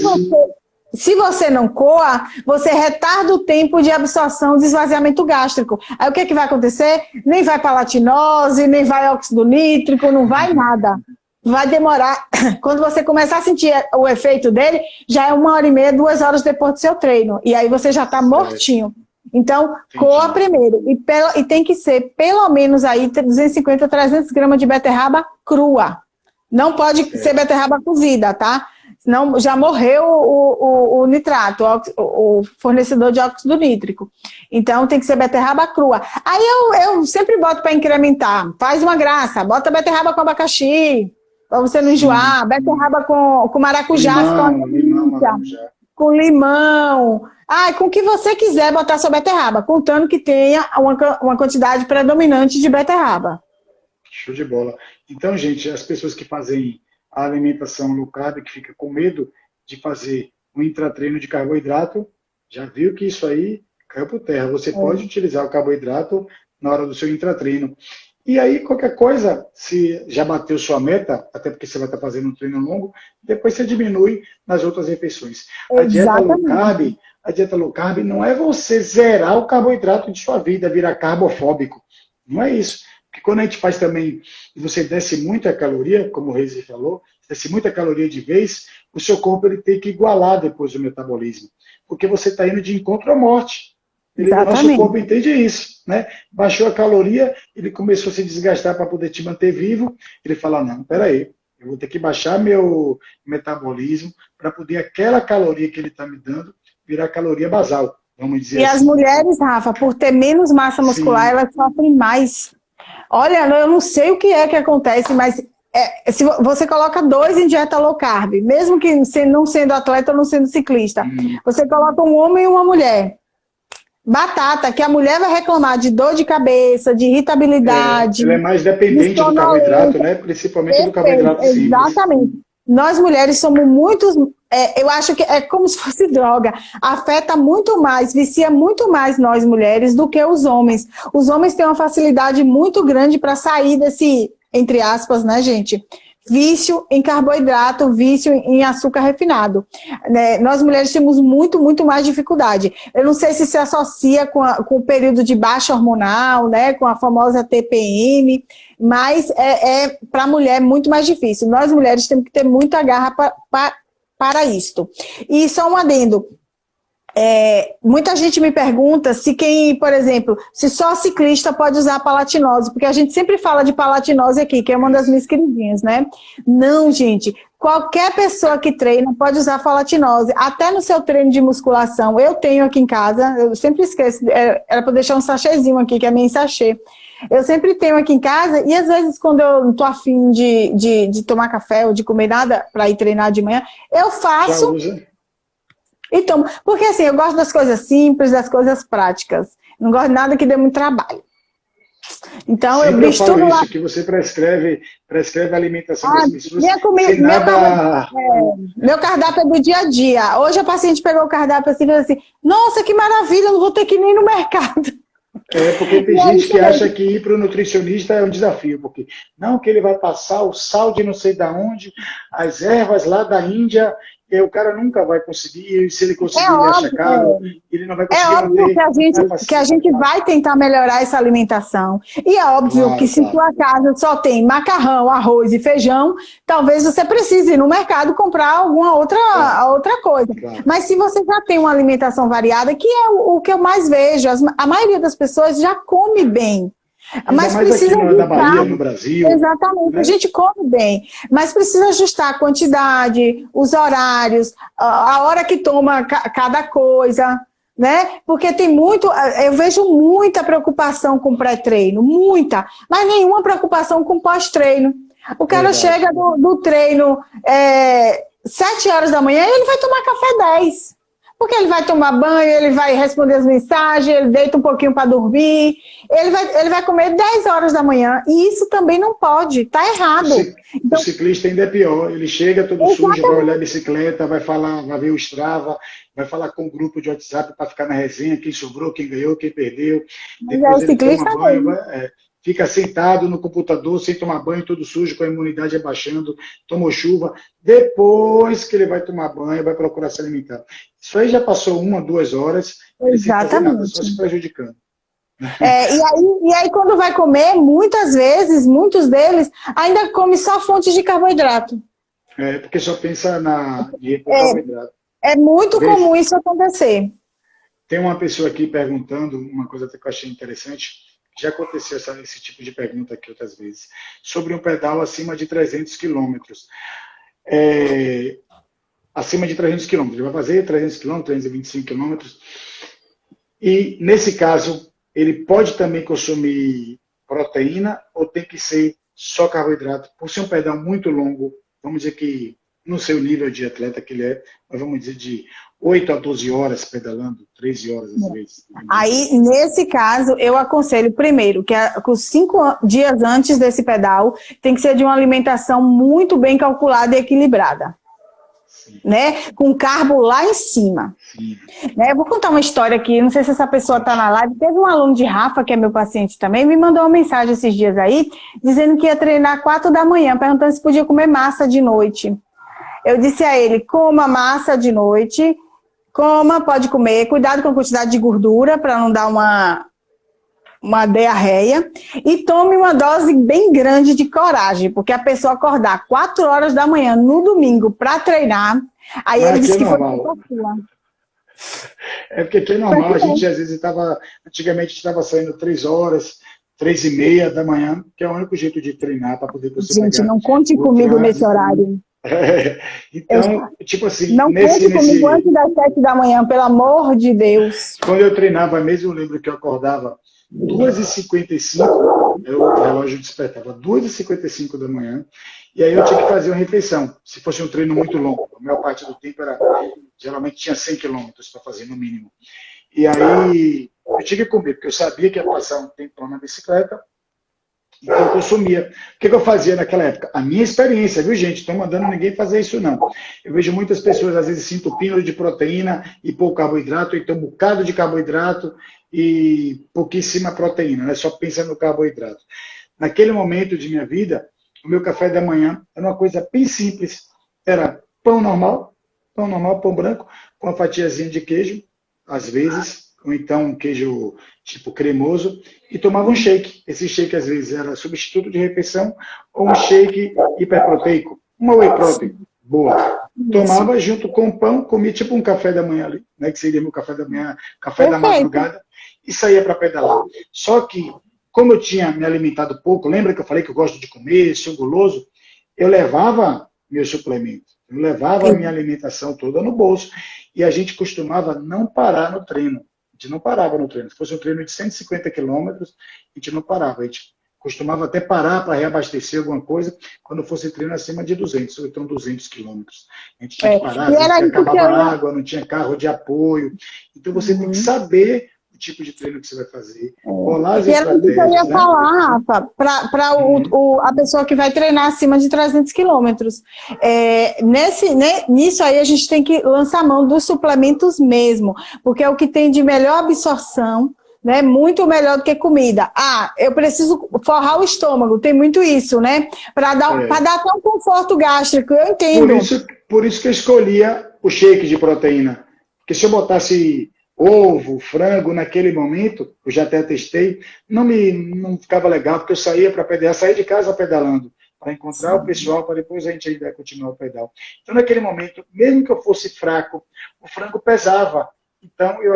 Se você não coa, você retarda o tempo de absorção de esvaziamento gástrico. Aí o que vai acontecer? Nem vai palatinose, nem vai óxido nítrico, não vai nada. Vai demorar. Quando você começar a sentir o efeito dele, já é 1h30, 2 horas depois do seu treino. E aí você já está mortinho. Então, coa primeiro. E tem que ser pelo menos aí 250, 300 gramas de beterraba crua. Não pode ser beterraba cozida, tá? Senão já morreu o nitrato, o fornecedor de óxido nítrico. Então tem que ser beterraba crua. Aí eu sempre boto para incrementar. Faz uma graça, bota beterraba com abacaxi, para você não enjoar. Beterraba com maracujá, com limão. Com o que você quiser botar sua beterraba, contando que tenha uma quantidade predominante de beterraba. Show de bola. Então, gente, as pessoas que fazem a alimentação low carb, que fica com medo de fazer um intratreino de carboidrato, já viu que isso aí caiu por terra. Você pode utilizar o carboidrato na hora do seu intratreino. E aí, qualquer coisa, se já bateu sua meta, até porque você vai estar fazendo um treino longo, depois você diminui nas outras refeições. A dieta low carb não é você zerar o carboidrato de sua vida, virar carbofóbico. Não é isso. Porque quando a gente faz também, e você desce muita caloria, como o Reis falou, desce muita caloria de vez, o seu corpo ele tem que igualar depois o metabolismo. Porque você está indo de encontro à morte. O nosso corpo entende isso, né? Baixou a caloria, ele começou a se desgastar para poder te manter vivo. Ele fala, não, peraí, eu vou ter que baixar meu metabolismo para poder aquela caloria que ele está me dando virar caloria basal, vamos dizer assim. E as mulheres, Rafa, por ter menos massa muscular, elas sofrem mais. Olha, eu não sei o que é que acontece, mas se você coloca 2 em dieta low carb, mesmo que não sendo atleta ou não sendo ciclista, você coloca um homem e uma mulher. Batata, que a mulher vai reclamar de dor de cabeça, de irritabilidade. Ela é mais dependente do carboidrato, né? Principalmente do carboidrato simples. Exatamente. Nós mulheres somos muito... eu acho que é como se fosse droga. Afeta muito mais, vicia muito mais nós mulheres do que os homens. Os homens têm uma facilidade muito grande para sair desse, entre aspas, né, gente? Vício em carboidrato, vício em açúcar refinado. Nós mulheres temos muito, muito mais dificuldade. Eu não sei se associa com o período de baixa hormonal, né, com a famosa TPM, mas para a mulher muito mais difícil. Nós mulheres temos que ter muita garra para isto. E só um adendo. Muita gente me pergunta se quem, por exemplo, se só ciclista pode usar palatinose, porque a gente sempre fala de palatinose aqui, que é uma das minhas queridinhas, né? Não, gente, qualquer pessoa que treina pode usar palatinose, até no seu treino de musculação. Eu tenho aqui em casa, eu sempre esqueço, era para deixar um sachêzinho aqui, que é meio sachê. Eu sempre tenho aqui em casa, e às vezes quando eu não tô afim de tomar café ou de comer nada para ir treinar de manhã, eu faço... Então, porque assim, eu gosto das coisas simples, das coisas práticas. Não gosto de nada que dê muito trabalho. Então, eu misturo lá... Isso, que você prescreve a alimentação das pessoas. Meu cardápio é do dia a dia. Hoje a paciente pegou o cardápio assim e falou assim, nossa, que maravilha, eu não vou ter que ir nem no mercado. Porque tem gente que acha que ir para o nutricionista é um desafio, porque não que ele vai passar o sal de não sei de onde, as ervas lá da Índia, e o cara nunca vai conseguir, e se ele conseguir, ele acha caro, ele não vai conseguir óbvio que a gente vai tentar melhorar essa alimentação. E é óbvio que se sua casa só tem macarrão, arroz e feijão, talvez você precise ir no mercado comprar alguma outra coisa. Claro. Mas se você já tem uma alimentação variada, que é o que eu mais vejo, a maioria das pessoas já come bem. Mas precisa ajustar, na Bahia, no Brasil. Exatamente, né? A gente come bem, mas precisa ajustar a quantidade, os horários, a hora que toma cada coisa, né? Porque tem muito, eu vejo muita preocupação com pré-treino, muita, mas nenhuma preocupação com pós-treino. O cara chega do treino 7 horas da manhã e ele vai tomar café 10. Porque ele vai tomar banho, ele vai responder as mensagens, ele deita um pouquinho para dormir, ele vai comer 10 horas da manhã, e isso também não pode, está errado. O ciclista ainda é pior, ele chega todo sujo, vai olhar a bicicleta, vai falar, vai ver o Strava, vai falar com o grupo de WhatsApp para ficar na resenha, quem sobrou, quem ganhou, quem perdeu. Depois ele toma banho, fica sentado no computador, sem tomar banho, todo sujo, com a imunidade abaixando, tomou chuva. Depois que ele vai tomar banho, vai procurar se alimentar. Isso aí já passou 1, 2 horas, ele sem fazer nada, só se prejudicando. E aí, quando vai comer, muitas vezes, muitos deles, ainda come só fontes de carboidrato. Porque só pensa na dieta carboidrato. É muito comum isso acontecer. Tem uma pessoa aqui perguntando, uma coisa que eu achei interessante, já aconteceu esse tipo de pergunta aqui outras vezes, sobre um pedal acima de 300 quilômetros. Acima de 300 quilômetros, ele vai fazer 300 quilômetros, 325 quilômetros, e nesse caso, ele pode também consumir proteína ou tem que ser só carboidrato? Por ser um pedal muito longo, vamos dizer que, não sei o nível de atleta que ele é, mas vamos dizer de 8 a 12 horas pedalando, 13 horas às vezes. Aí, nesse caso, eu aconselho primeiro que os 5 dias antes desse pedal tem que ser de uma alimentação muito bem calculada e equilibrada. Né? Com carbo lá em cima. Né? Vou contar uma história aqui, não sei se essa pessoa está na live. Teve um aluno de Rafa, que é meu paciente também, me mandou uma mensagem esses dias aí, dizendo que ia treinar 4 da manhã, perguntando se podia comer massa de noite. Eu disse a ele, coma massa de noite, pode comer, cuidado com a quantidade de gordura, para não dar uma diarreia, e tome uma dose bem grande de coragem, porque a pessoa acordar 4 horas da manhã no domingo para treinar, aí ele disse que foi porque aqui é normal, a gente às vezes antigamente estava saindo 3 horas, 3h30 da manhã, que é o único jeito de treinar para poder você gente, não conte comigo nesse horário. Então, tipo assim... Não conte comigo antes das 7 da manhã, pelo amor de Deus. Quando eu treinava mesmo, eu lembro que eu acordava 2h55, o relógio despertava 2h55 da manhã, e aí eu tinha que fazer uma refeição, se fosse um treino muito longo. A maior parte do tempo geralmente tinha 100 quilômetros para fazer no mínimo. E aí eu tinha que comer, porque eu sabia que ia passar um tempo na bicicleta, então eu consumia. O que eu fazia naquela época? A minha experiência, viu, gente? Estou mandando ninguém fazer isso, não. Eu vejo muitas pessoas, às vezes, se entupindo de proteína e pouco carboidrato, então um bocado de carboidrato e pouquíssima proteína, né? Só pensando no carboidrato. Naquele momento de minha vida, o meu café da manhã era uma coisa bem simples. Era pão normal, pão branco, com uma fatiazinha de queijo, às vezes, ou então um queijo tipo cremoso, e tomava um shake. Esse shake, às vezes, era substituto de refeição ou um shake hiperproteico, uma whey protein, boa. Tomava junto com o pão, comia tipo um café da manhã ali, né, que seria meu café da manhã, café da madrugada, e saía para pedalar. Só que, como eu tinha me alimentado pouco, lembra que eu falei que eu gosto de comer, sou guloso? Eu levava meu suplemento, eu levava a minha alimentação toda no bolso, e a gente costumava não parar no treino. A gente não parava no treino. Se fosse um treino de 150 quilômetros, a gente não parava. A gente costumava até parar para reabastecer alguma coisa quando fosse treino acima de 200, ou então 200 quilômetros. A gente tinha que parar, acabava a água, não tinha carro de apoio. Então você tem que saber o tipo de treino que você vai fazer. Rolar as estratégias, que eu ia falar, Rafa, para a pessoa que vai treinar acima de 300 quilômetros. Nisso aí a gente tem que lançar mão dos suplementos mesmo, porque é o que tem de melhor absorção, né? Muito melhor do que comida. Eu preciso forrar o estômago, tem muito isso, né? Para dar até um conforto gástrico, eu entendo. Por isso que eu escolhia o shake de proteína. Porque se eu botasse ovo, frango, naquele momento, eu já até testei, não ficava legal, porque eu saía para pedalar, saía de casa pedalando, para encontrar o pessoal, para depois a gente ainda continuar o pedal. Então, naquele momento, mesmo que eu fosse fraco, o frango pesava. Então, eu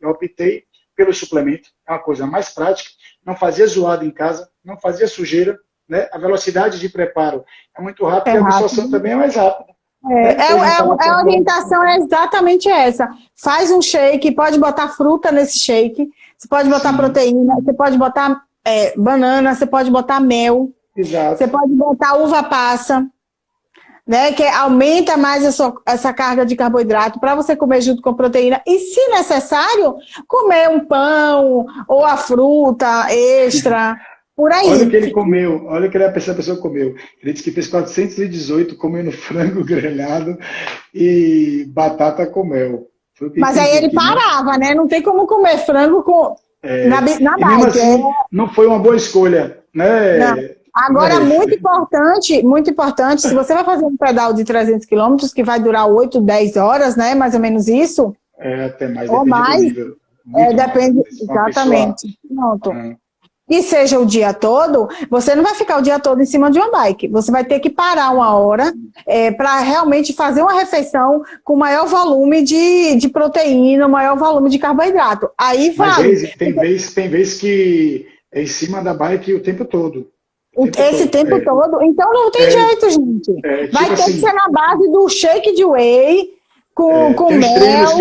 optei pelo suplemento, é uma coisa mais prática, não fazia zoada em casa, não fazia sujeira, né? A velocidade de preparo é muito rápida e a absorção também é mais rápida. A orientação é exatamente essa. Faz um shake, pode botar fruta nesse shake, você pode botar proteína, você pode botar banana, você pode botar mel, exato. Você pode botar uva passa. né? Que aumenta mais essa carga de carboidrato para você comer junto com proteína. E, se necessário, comer um pão ou a fruta extra, por aí. Olha o que ele comeu, olha o que essa pessoa comeu. Ele disse que fez 418 comendo frango grelhado e batata com mel. Mas aí ele parava, né? Não tem como comer frango na e bike. mesmo assim, não foi uma boa escolha, né? Não. Agora, muito importante, se você vai fazer um pedal de 300 quilômetros, que vai durar 8, 10 horas, né? Mais ou menos isso. Até mais, ou mais, depende, exatamente. Pronto. E seja o dia todo, você não vai ficar o dia todo em cima de uma bike. Você vai ter que parar uma hora para realmente fazer uma refeição com maior volume de proteína, maior volume de carboidrato. Aí vale. Mas tem vez que é em cima da bike o tempo todo. Esse tempo todo? Então não tem jeito, gente. Vai ter que ser na base do shake de whey, com mel,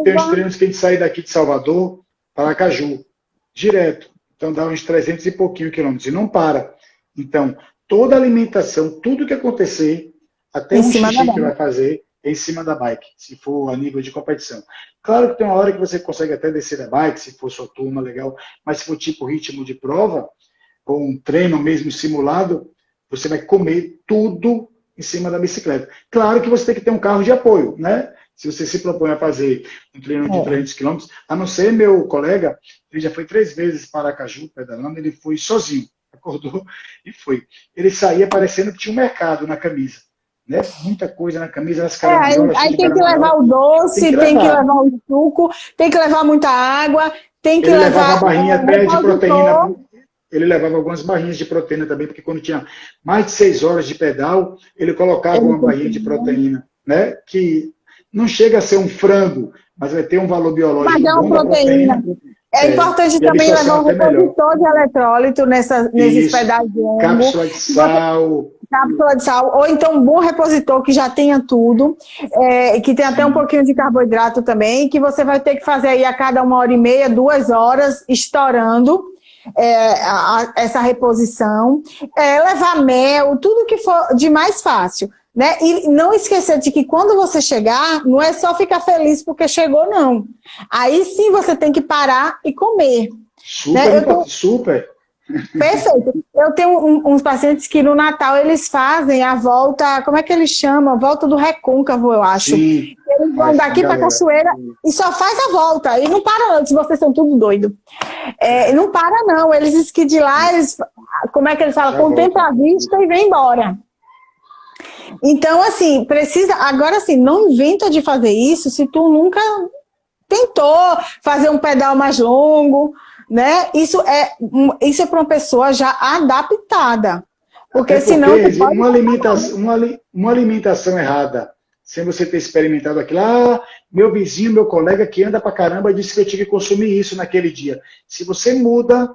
tem uns treinos que a gente sai daqui de Salvador para Aracaju, direto. Então dá uns 300 e pouquinho quilômetros. E não para. Então, toda alimentação, tudo que acontecer, até um xixi que vai fazer, é em cima da bike, se for a nível de competição. Claro que tem uma hora que você consegue até descer da bike, se for sua turma, legal. Mas se for tipo ritmo de prova, ou um treino mesmo simulado, você vai comer tudo em cima da bicicleta. Claro que você tem que ter um carro de apoio, né? Se você se propõe a fazer um treino de 300 quilômetros, a não ser meu colega, ele já foi 3 vezes para Aracaju pedalando, ele foi sozinho, acordou e foi. Ele saía parecendo que tinha um mercado na camisa, né? Muita coisa na camisa, nas caraminholas. Aí tem que levar o doce, tem que levar o suco, tem que levar muita água, tem que levar... Ele levava a barrinha até de proteína. Ele levava algumas barrinhas de proteína também, porque quando tinha mais de 6 horas de pedal, ele colocava uma barrinha de proteína, né? Que não chega a ser um frango, mas vai ter um valor biológico. Mas é uma proteína. É importante também levar um repositor de eletrólito nesses pedais de ombro. Cápsula de sal. Cápsula de sal, ou então um bom repositor que já tenha tudo, que tem até um pouquinho de carboidrato também, que você vai ter que fazer aí a cada 1h30, 2 horas, estourando. Essa reposição, levar mel, tudo que for de mais fácil, né? E não esquecer de que quando você chegar, não é só ficar feliz porque chegou, não. Aí sim você tem que parar e comer. Super. Perfeito. Eu tenho uns pacientes que no Natal eles fazem a volta, como é que eles chamam? A volta do recôncavo, eu acho. Sim. Eles vão daqui para a cachoeira e só faz a volta. E não para antes, vocês são tudo doido. Não para não, eles esquidam de lá, como é que eles falam? Contempla a vista e vem embora. Então, assim, agora assim, não inventa de fazer isso se tu nunca tentou fazer um pedal mais longo, né? Isso é para uma pessoa já adaptada. Porque senão... Uma alimentação errada, sem você ter experimentado aquilo. Meu vizinho, meu colega que anda pra caramba disse que eu tinha que consumir isso naquele dia. Se você muda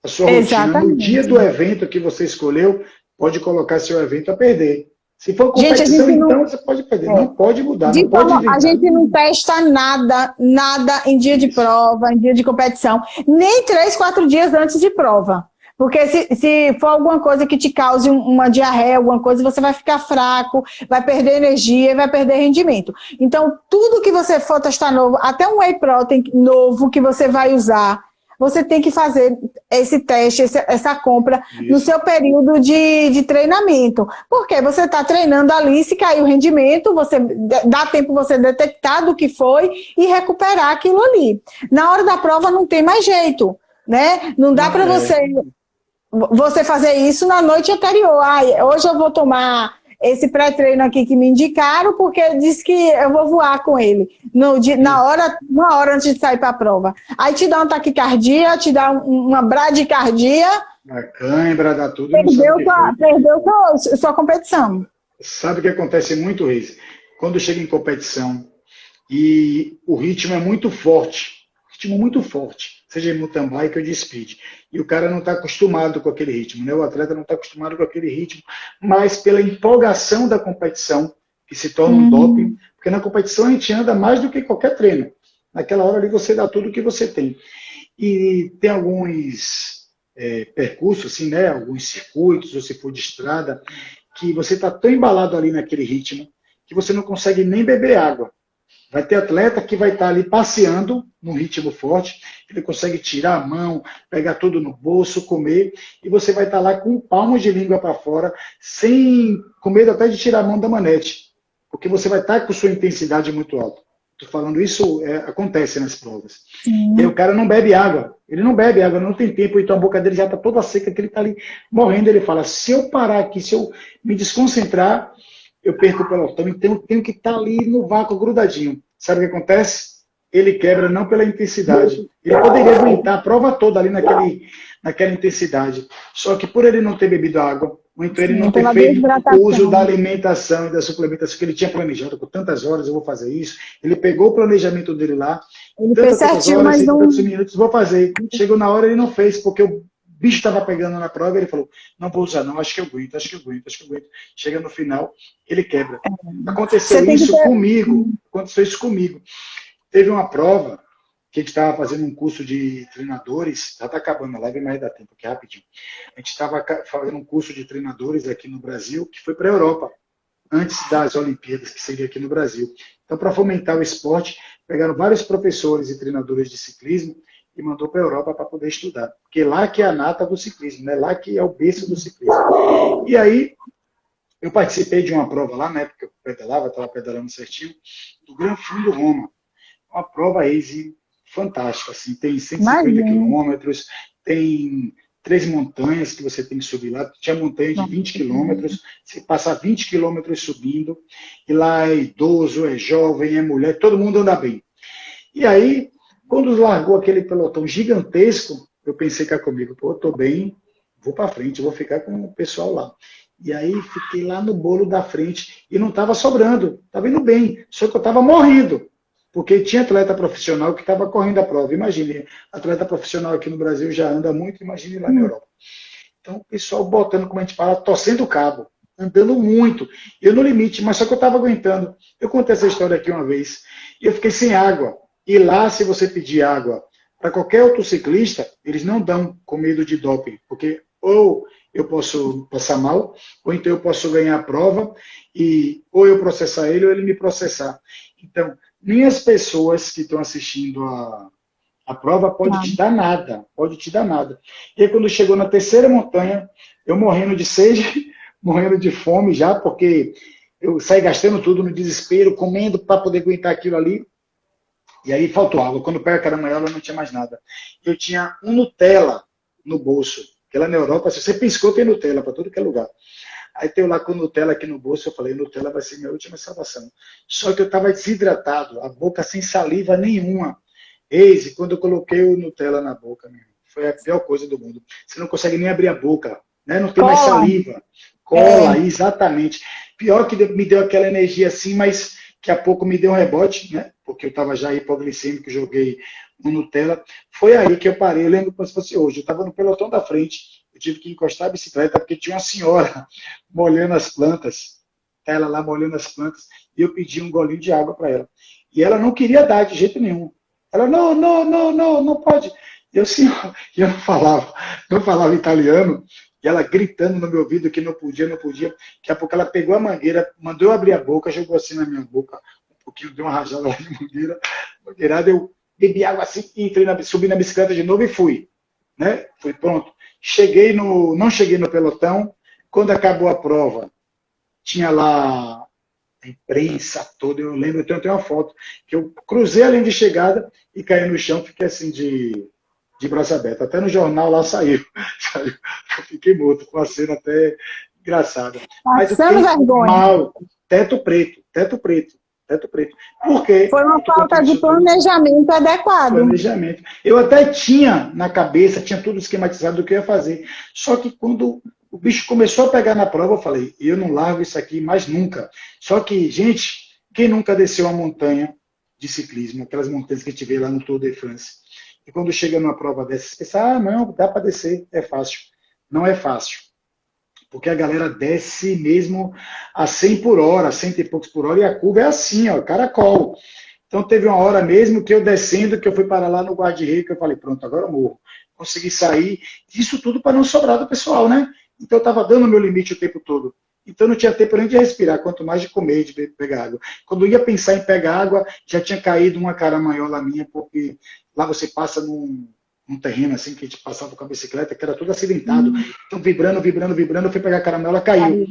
a sua rotina no dia do evento que você escolheu, pode colocar seu evento a perder. Se for competição, então você pode perder. Não pode mudar, não pode inventar. A gente não testa nada em dia de prova, em dia de competição, nem 3, 4 dias antes de prova. Porque se for alguma coisa que te cause uma diarreia, alguma coisa, você vai ficar fraco, vai perder energia, vai perder rendimento. Então, tudo que você for testar novo, até um whey protein novo que você vai usar, você tem que fazer esse teste, essa compra no seu período de treinamento. Porque você está treinando ali, se cair o rendimento, dá tempo você detectar do que foi e recuperar aquilo ali. Na hora da prova não tem mais jeito, né? Não dá para você fazer isso na noite anterior. Hoje eu vou tomar esse pré-treino aqui que me indicaram, porque disse que eu vou voar com ele uma hora antes de sair para a prova. Aí te dá uma taquicardia, te dá uma bradicardia. A cãibra, dá tudo. Perdeu sua competição. Sabe o que acontece muito, Reis? Quando chega em competição e o ritmo é muito forte, seja em mountain bike ou de speed, e o cara não está acostumado com aquele ritmo, né? O atleta não está acostumado com aquele ritmo, mas pela empolgação da competição, que se torna um doping, porque na competição a gente anda mais do que qualquer treino. Naquela hora ali você dá tudo o que você tem. E tem alguns percursos, assim, né? Alguns circuitos, ou se for de estrada, que você está tão embalado ali naquele ritmo que você não consegue nem beber água. Vai ter atleta que vai estar ali passeando num ritmo forte, ele consegue tirar a mão, pegar tudo no bolso, comer, e você vai estar lá com um palmo de língua para fora, com medo até de tirar a mão da manete, porque você vai estar com sua intensidade muito alta. Estou falando isso, acontece nas provas. Sim. E aí o cara não bebe água, ele não bebe água, não tem tempo, então a boca dele já está toda seca, que ele está ali morrendo. Ele fala, se eu parar aqui, se eu me desconcentrar, eu perco o pelotão, então eu tenho que estar ali no vácuo grudadinho. Sabe o que acontece? Ele quebra não pela intensidade. Ele poderia aguentar a prova toda ali naquela intensidade. Só que por ele não ter bebido água, ou então ele não ter feito o uso da alimentação e da suplementação que ele tinha planejado, com tantas horas eu vou fazer isso, ele pegou o planejamento dele lá, ele fez certinho, mas não... tantos minutos, vou fazer. Chegou na hora, ele não fez, porque o bicho estava pegando na prova, ele falou, não vou usar não, acho que eu aguento. Chega no final, ele quebra. Aconteceu isso comigo. Teve uma prova que a gente estava fazendo um curso de treinadores, já está acabando a live, mas dá tempo, aqui rapidinho. A gente estava fazendo um curso de treinadores aqui no Brasil, que foi para a Europa, antes das Olimpíadas, que seria aqui no Brasil. Então, para fomentar o esporte, pegaram vários professores e treinadores de ciclismo e mandou para a Europa para poder estudar. Porque lá que é a nata do ciclismo, né? Lá que é o berço do ciclismo. E aí, eu participei de uma prova lá, na época eu pedalava, estava pedalando certinho, do Gran Fundo Roma. Uma prova easy, fantástica, assim, tem 150 quilômetros, tem 3 montanhas que você tem que subir lá, tinha montanha de 20 quilômetros, você passa 20 quilômetros subindo, e lá é idoso, é jovem, é mulher, todo mundo anda bem. E aí, quando largou aquele pelotão gigantesco, eu pensei cá comigo, pô, eu tô bem, vou para frente, vou ficar com o pessoal lá. E aí fiquei lá no bolo da frente, e não estava sobrando, estava indo bem, só que eu estava morrendo. Porque tinha atleta profissional que estava correndo a prova. Imagine, atleta profissional aqui no Brasil já anda muito, imagine lá na Europa. Então, o pessoal botando, como a gente fala, torcendo o cabo, andando muito. Eu no limite, mas só que eu estava aguentando. Eu contei essa história aqui uma vez, e eu fiquei sem água. E lá, se você pedir água para qualquer outro ciclista, eles não dão com medo de doping. Porque ou eu posso passar mal, ou então eu posso ganhar a prova, e ou eu processar ele, ou ele me processar. Então, nem as pessoas que estão assistindo a prova pode te dar nada, E aí, quando chegou na terceira montanha, eu morrendo de sede, morrendo de fome já, porque eu saí gastando tudo no desespero, comendo para poder aguentar aquilo ali, e aí faltou água. Quando pega a caramanhola, não tinha mais nada. Eu tinha um Nutella no bolso, porque lá na Europa, se você piscou, tem Nutella para tudo que é lugar. Aí tem lá com Nutella aqui no bolso, eu falei, Nutella vai ser minha última salvação. Só que eu estava desidratado, a boca sem saliva nenhuma. Eis, quando eu coloquei o Nutella na boca, foi a pior coisa do mundo. Você não consegue nem abrir a boca, né? Não tem mais saliva. Cola, exatamente. Pior que me deu aquela energia assim, mas que a pouco me deu um rebote, né? Porque eu estava já hipoglicêmico, joguei o Nutella. Foi aí que eu parei, eu lembro como se fosse hoje. Eu estava no pelotão da frente, eu tive que encostar a bicicleta porque tinha uma senhora molhando as plantas. Ela lá molhando as plantas. E eu pedi um golinho de água para ela. E ela não queria dar de jeito nenhum. Ela, não pode. Eu, senhor, e eu não falava italiano. E ela gritando no meu ouvido que não podia. Daqui a pouco ela pegou a mangueira, mandou eu abrir a boca, jogou assim na minha boca. Um pouquinho, deu uma rajada lá de mangueirada. Eu bebi água assim, subi na bicicleta de novo e fui. Né? Fui pronto. Não cheguei no pelotão. Quando acabou a prova, tinha lá a imprensa toda. Eu lembro, eu tenho até uma foto, que eu cruzei a linha de chegada e caí no chão, fiquei assim de braço aberto. Até no jornal lá saiu. Eu fiquei morto, com a cena até engraçada. Mas eu fiquei mal, teto preto. Por quê? Foi uma falta de planejamento adequado. Planejamento. Eu até tinha na cabeça, tinha tudo esquematizado do que eu ia fazer. Só que quando o bicho começou a pegar na prova, eu falei, eu não largo isso aqui mais nunca. Só que, gente, quem nunca desceu uma montanha de ciclismo, aquelas montanhas que a gente vê lá no Tour de France, e quando chega numa prova dessa, você pensa, não, dá para descer, é fácil. Não é fácil. Porque a galera desce mesmo a 100 por hora, 100 e poucos por hora, e a curva é assim, ó, caracol. Então teve uma hora mesmo que eu descendo, que eu fui parar lá no guarda-reio, que eu falei, pronto, agora eu morro. Consegui sair, isso tudo para não sobrar do pessoal, né? Então eu estava dando o meu limite o tempo todo. Então não tinha tempo nem de respirar, quanto mais de comer, de pegar água. Quando eu ia pensar em pegar água, já tinha caído uma caramanhola minha, porque lá você passa num terreno assim, que a gente passava com a bicicleta, que era tudo acidentado. Então vibrando, eu fui pegar a caramanhola, caiu.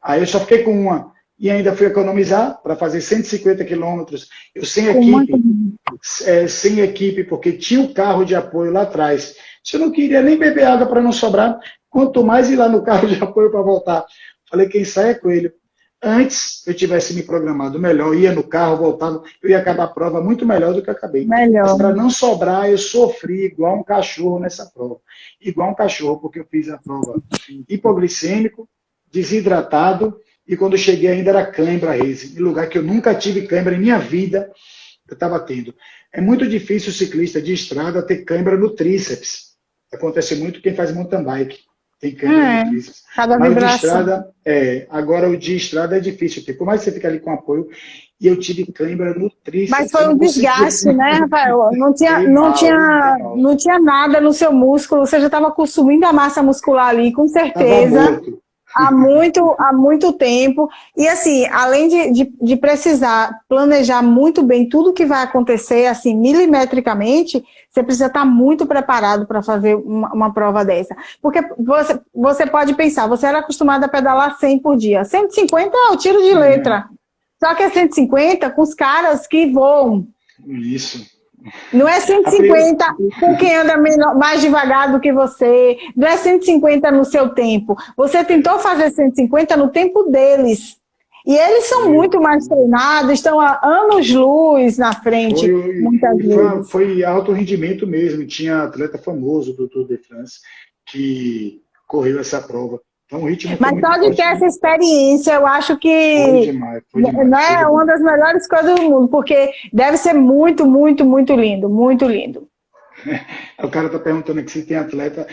Aí eu só fiquei com uma. E ainda fui economizar para fazer 150 quilômetros. Eu sem equipe, porque tinha o carro de apoio lá atrás. Eu não queria nem beber água para não sobrar, quanto mais ir lá no carro de apoio para voltar. Falei, quem sai é coelho. Antes eu tivesse me programado melhor, ia no carro, voltava, eu ia acabar a prova muito melhor do que eu acabei. Mas para não sobrar, eu sofri igual um cachorro nessa prova. Igual um cachorro, porque eu fiz a prova hipoglicêmico, desidratado, e quando eu cheguei ainda era cãibra, Reise. Em lugar que eu nunca tive cãibra em minha vida, eu estava tendo. É muito difícil o ciclista de estrada ter cãibra no tríceps. Acontece muito quem faz mountain bike. Tem cãibra no tríceps. Mas o de estrada, agora o de estrada é difícil, porque por mais que você fique ali com apoio, e eu tive cãibra no tríceps. Mas foi um desgaste, né, Rafael? Não tinha nada no seu músculo, você já estava consumindo a massa muscular ali, com certeza. Há muito tempo. E assim, além de precisar planejar muito bem tudo que vai acontecer, assim, milimetricamente, você precisa estar muito preparado para fazer uma prova dessa. Porque você pode pensar, você era acostumado a pedalar 100 por dia. 150 é o tiro de letra. Só que é 150 com os caras que voam. Isso. Não é 150 com quem anda mais devagar do que você, não é 150 no seu tempo. Você tentou fazer 150 no tempo deles. E eles são muito mais treinados, estão a anos-luz na frente, muitas vezes. Foi alto rendimento mesmo. Tinha atleta famoso do Tour de France que correu essa prova. Então, o ritmo Mas só de ter essa experiência, eu acho que foi demais, não é uma das melhores coisas do mundo, porque deve ser muito, muito, muito lindo, muito lindo. O cara está perguntando aqui se tem atleta,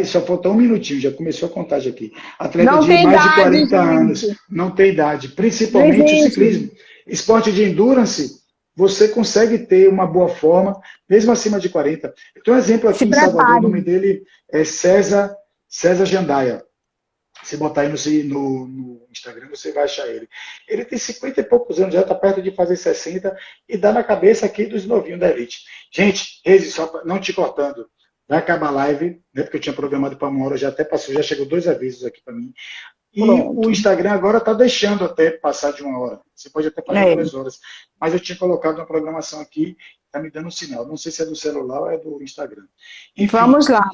só falta um minutinho, já começou a contagem aqui. Atleta não de mais idade, de 40 gente. anos, não tem idade, principalmente o ciclismo. Esporte de endurance, você consegue ter uma boa forma, mesmo acima de 40. Eu tenho um exemplo aqui em Salvador, o nome dele é César Jandaia. Se botar aí no Instagram, você vai achar ele. Ele tem 50 e poucos anos, já está perto de fazer 60 e dá na cabeça aqui dos novinhos da elite. Gente, Reise, só não te cortando, vai acabar a live, né, porque eu tinha programado para uma hora, já até passou, já chegou 2 avisos aqui para mim. E o Instagram agora está deixando até passar de 1 hora. Você pode até fazer 2 horas. Mas eu tinha colocado uma programação aqui, está me dando um sinal. Não sei se é do celular ou é do Instagram. Enfim, vamos lá.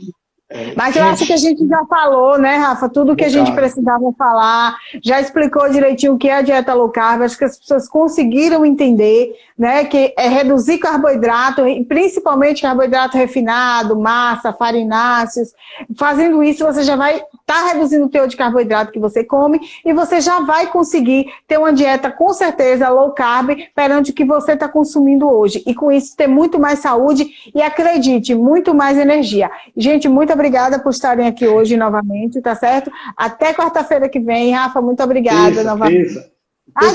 Mas eu acho que a gente já falou, né, Rafa? Tudo que a gente precisava falar, já explicou direitinho o que é a dieta low carb, acho que as pessoas conseguiram entender, né, que é reduzir carboidrato, e principalmente carboidrato refinado, massa, farináceos. Fazendo isso, você já vai estar reduzindo o teor de carboidrato que você come e você já vai conseguir ter uma dieta, com certeza, low carb, perante o que você está consumindo hoje. E com isso, ter muito mais saúde e, acredite, muito mais energia. Gente, muito obrigada por estarem aqui hoje novamente, tá certo? Até quarta-feira que vem, Rafa, muito obrigada novamente.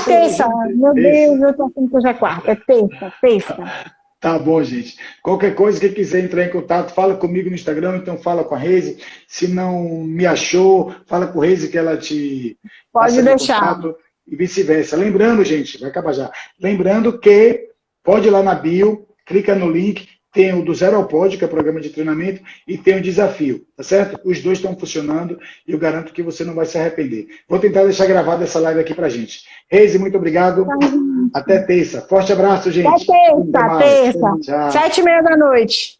Terça. Meu Deus, eu tô achando que hoje é quarta, é terça. Tá bom, gente. Qualquer coisa que quiser entrar em contato, fala comigo no Instagram, então fala com a Reise. Se não me achou, fala com a Reise que ela te pode deixar. Contato, e vice-versa. Lembrando, gente, vai acabar já. Lembrando que pode ir lá na bio, clica no link, tem o do Zero ao Pódio, que é o programa de treinamento, e tem o desafio, tá certo? Os dois estão funcionando e eu garanto que você não vai se arrepender. Vou tentar deixar gravada essa live aqui pra gente. Reise, muito obrigado. Até terça. Forte abraço, gente. Até terça. 7h30 da noite.